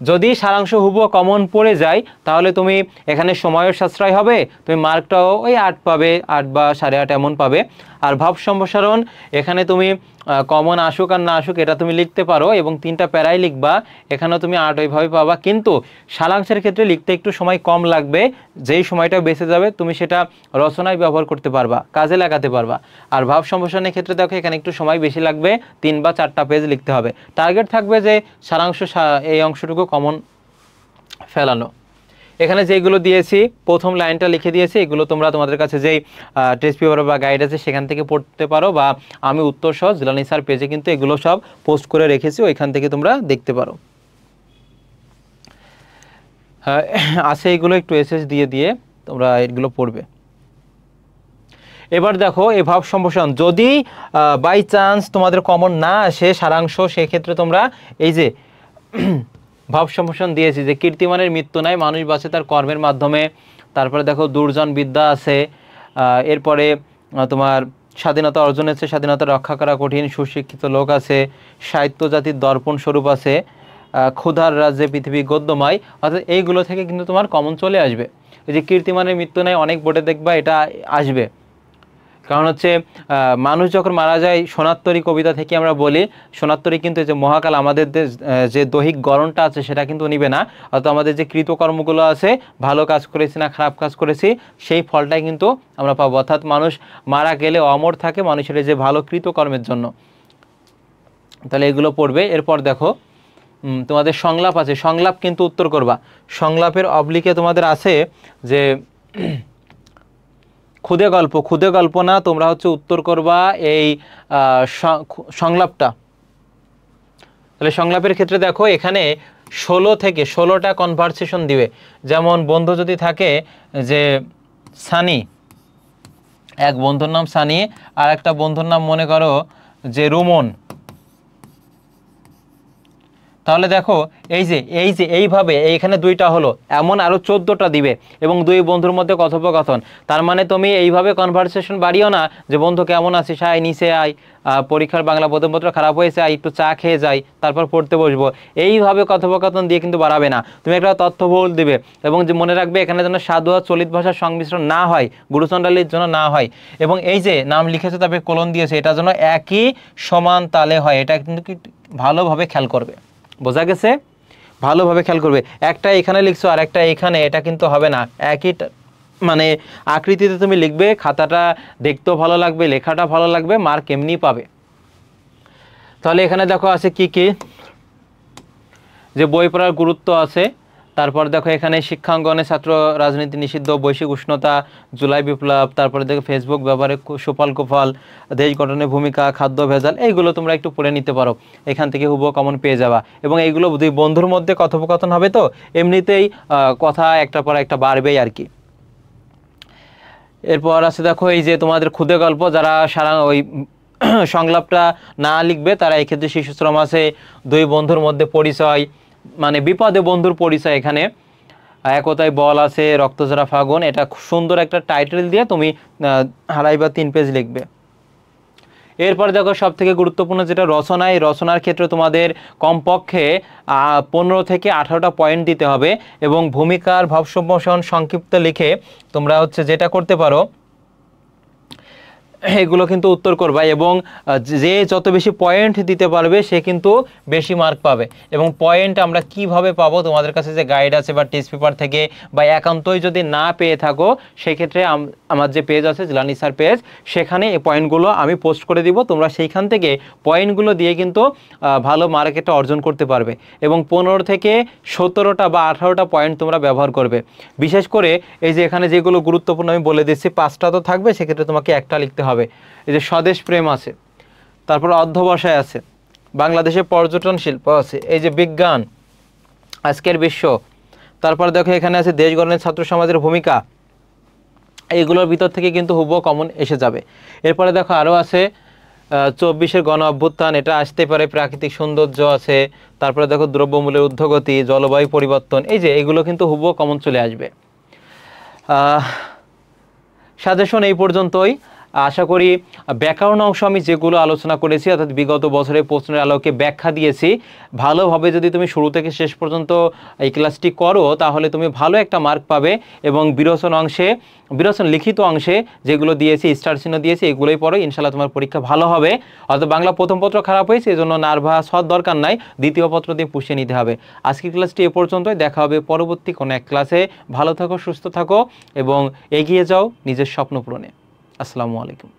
যদি সারাংশ হুবহু কমন পড়ে যায়, তাহলে তুমি এখানে সময়ের সাশ্রয় হবে, তুমি মার্কটাও ওই 8 পাবে, 8 বা 8.5 এমন পাবে। আর ভাব সম্প্রসারণ এখানে তুমি কমন আসুক আর না আসুক এটা তুমি লিখতে পারো, এবং 3টা প্যারায় লিখবা, এখানেও তুমি 8 ওইভাবে পাবা। কিন্তু সারাংশের ক্ষেত্রে লিখতে একটু সময় কম লাগবে, যেই সময়টা বেঁচে যাবে তুমি সেটা রচনায় ব্যবহার করতে পারবা, কাজে লাগাতে পারবা। আর ভাব সম্প্রসারণের ক্ষেত্রে দেখো এখানে একটু সময় বেশি লাগবে, 3 বা 4টা পেজ লিখতে হবে। টার্গেট থাকবে যে সারাংশ এই অংশটুকু কমন ফেলানো। এখানে যেগুলো দিয়েছি, প্রথম লাইনটা লিখে দিয়েছি, এগুলো তোমরা তোমাদের কাছে যেই টেস্ট পেপার বা গাইড আছে সেখান থেকে পড়তে পারো, বা আমি উত্তর সহ জিলানী স্যার পেজে কিন্তু এগুলো সব পোস্ট করে রেখেছি, ওইখান থেকে তোমরা দেখতে পারো। আছে এগুলো একটু এসএস দিয়ে তোমরা এগুলো পড়বে। এবার দেখো এই ভাব সম্প্রসারণ যদি বাই চান্স তোমাদের কমন না আসে সারাংশ, সেক্ষেত্রে তোমরা এই যে ভাব সম্প্রসারণ দিয়েছি যে কীর্তিমানের মৃত্যু নাই, মানুষ বাঁচে তার কর্মের মাধ্যমে। তারপরে দেখো দুর্জন বিদ্যা আছে, এরপরে তোমার স্বাধীনতা অর্জনের চেয়ে স্বাধীনতা রক্ষা করা কঠিন, সুশিক্ষিত লোক আছে, সাহিত্য জাতির দর্পণ স্বরূপ আছে, ক্ষুধার রাজ্যে পৃথিবী গদ্যময়, অর্থাৎ এইগুলো থেকে কিন্তু তোমার কমন চলে আসবে। এই যে কীর্তিমানের মৃত্যু নাই অনেক বোর্ডে দেখবা এটা আসবে, কারণ হচ্ছে মানুষ যখন মারা যায়, সোনাত্তরী কবিতা থেকে আমরা বলি, সোনাত্তরী কিন্তু যে মহাকাল আমাদের যে দৈহিক গড়নটা আছে সেটা কিন্তু নিবে না, অর্থাৎ আমাদের যে কৃতকর্মগুলো আছে, ভালো কাজ করেছি না খারাপ কাজ করেছি, সেই ফলটাই কিন্তু আমরা পাবো। অর্থাৎ মানুষ মারা গেলে অমর থাকে মানুষের যে ভালো কৃতকর্মের জন্য। তাহলে এগুলো পড়বে। এরপর দেখো তোমাদের সংলাপ আছে, সংলাপ কিন্তু উত্তর করবা। সংলাপের অবলিকে তোমাদের আছে যে খুদে গল্প না, তোমরা হচ্ছে উত্তর করবা এই সংলাপটা। তাহলে সংলাপের ক্ষেত্রে দেখো এখানে 16টা কনভারসেশন দিবে। যেমন বন্ধু যদি থাকে যে সানি, এক বন্ধুর নাম সানি, আর একটা বন্ধুর নাম মনে করো যে রুমন, তাহলে দেখো এই যে এইভাবে এইখানে 2টা হলো, এমন আরও 14টা দিবে, এবং 2 বন্ধুর মধ্যে কথোপকথন। তার মানে তুমি এইভাবে কনভারসেশন বাড়িও না যে বন্ধু কেমন আছিস, আয় নিচে আয়, পরীক্ষার বাংলা প্রথমপত্র খারাপ হয়েছে, আয় একটু চা খেয়ে যাই, তারপর পড়তে বসবো, এইভাবে কথোপকথন দিয়ে কিন্তু বাড়াবে না। তুমি একটা তথ্যবহুল দিবে, এবং যে মনে রাখবে এখানে যেন সাধু আর চলিত ভাষার সংমিশ্রণ না হয়, গুরুচণ্ডালীর জন্য না হয়, এবং এই যে নাম লিখেছে তারপরে কোলন দিয়েছে, এটা যেন একই সমান তালে হয়, এটা কিন্তু ভালোভাবে খেয়াল করবে। বোঝা গেছে? ভালোভাবে খেয়াল করবে। একটা এখানে লিখছো আর একটা এখানে, এটা কিন্তু হবে না, একই মানে আকৃতিতে তুমি লিখবে, খাতাটা দেখতেও ভালো লাগবে, লেখাটা ভালো লাগবে, মার্ক এমনি পাবে। তাহলে এখানে দেখো আছে কি কি, যে বই পড়ার গুরুত্ব আছে। তারপর দেখো এখানে শিক্ষাঙ্গনে ছাত্র রাজনীতি নিষিদ্ধ, বৈশ্বিক উষ্ণতা, জুলাই বিপ্লব, তারপরে দেখো ফেসবুক ব্যবহারে সুফল কুফল, দেশ গঠনের ভূমিকা, খাদ্য ভেজাল, এইগুলো তোমরা একটু পড়ে নিতে পারো, এখান থেকে হুবহু কমন পেয়ে যাবা। এবং এইগুলো দুই বন্ধুর মধ্যে কথোপকথন হবে, তো এমনিতেই কথা একটার পর একটা বাড়বেই আর কি। এরপর আছে দেখো এই যে তোমাদের ক্ষুদে গল্প, যারা সারা ওই সংলাপটা না লিখবে তারা এক্ষেত্রে শিশুশ্রম আছে, 2 বন্ধুর মধ্যে পরিচয়, মানে বিপদে বন্ধুর পরিচয়, এখানে একতায় বল আছে, রক্তঝরা ফাগুন, এটা সুন্দর একটা টাইটেল দিয়ে তুমি 2.5 বা 3 পেজ লিখবে। এরপরে দেখো সবথেকে গুরুত্বপূর্ণ যেটা রচনা, এই রচনার ক্ষেত্রে তোমাদের কমপক্ষে 15 থেকে 18টা পয়েন্ট দিতে হবে এবং ভূমিকার ভাবসম্ভাষণ সংক্ষিপ্ত লিখে তোমরা হচ্ছে যেটা করতে পারো এগুলো কিন্তু উত্তর করবা এবং যে যত বেশি পয়েন্ট দিতে পারবে সে কিন্তু বেশি মার্ক পাবে। এবং পয়েন্ট আমরা কিভাবে পাবো, তোমাদের কাছে যে গাইড আছে বা টেস্ট পেপার থেকে বা একান্তই যদি না পেয়ে থাকো সেক্ষেত্রে আমার যে পেজ আছে জিলানী স্যার পেজ, সেখানে এই পয়েন্টগুলো আমি পোস্ট করে দিব, তোমরা সেইখান থেকে পয়েন্টগুলো দিয়ে কিন্তু ভালো মার্কেটটা অর্জন করতে পারবে এবং 15 থেকে 17টা বা 18টা পয়েন্ট তোমরা ব্যবহার করবে। বিশেষ করে এই যে এখানে যেগুলো গুরুত্বপূর্ণ আমি বলে দিচ্ছি, 5টা তো থাকবে, সেক্ষেত্রে তোমাকে একটা লিখতে হবে। এই যে স্বদেশ প্রেম আছে, তারপর অধ্যবসায় আছে, বাংলাদেশের পর্যটন শিল্প আছে, এই যে বিজ্ঞান, আজকের বিশ্ব, তারপর দেখো এখানে আছে দেশ গঠনের ছাত্র সমাজের ভূমিকা, এইগুলোর ভিতর থেকে কিন্তু হুবহু কমন এসে যাবে। এরপরে দেখো আরও আছে 24-এর গণ অভ্যুত্থান, এটা আসতে পারে, প্রাকৃতিক সৌন্দর্য আছে, তারপরে দেখো দ্রব্যমূল্যের ঊর্ধ্বগতি, জলবায়ু পরিবর্তন, এই যে এগুলো কিন্তু হুবহু কমন চলে আসবে। সাজেশন এই পর্যন্তই। আশা করি ব্যাকরণ অংশ আমি যেগুলো আলোচনা করেছি অর্থাৎ বিগত বছরের প্রশ্নের আলোকে ব্যাখ্যা দিয়েছি, ভালোভাবে যদি তুমি শুরু থেকে শেষ পর্যন্ত এই ক্লাসটি করো তাহলে তুমি ভালো একটা মার্ক পাবে। এবং বিরোচন লিখিত অংশে যেগুলো দিয়েছি, স্টার চিহ্ন দিয়েছি, এগুলোই পড়ো, ইনশাল্লাহ তোমার পরীক্ষা ভালো হবে। অর্থাৎ বাংলা প্রথম পত্র খারাপ হয়েছে, এই জন্য নার্ভাস হওয়ার দরকার নাই, দ্বিতীয় পত্র দিয়ে পুষিয়ে নিতে হবে। আজকের ক্লাসটি এ পর্যন্তই, দেখা হবে পরবর্তী কোনো এক ক্লাসে। ভালো থাকো, সুস্থ থাকো এবং এগিয়ে যাও নিজের স্বপ্ন পূরণে। আসসালামু আলাইকুম।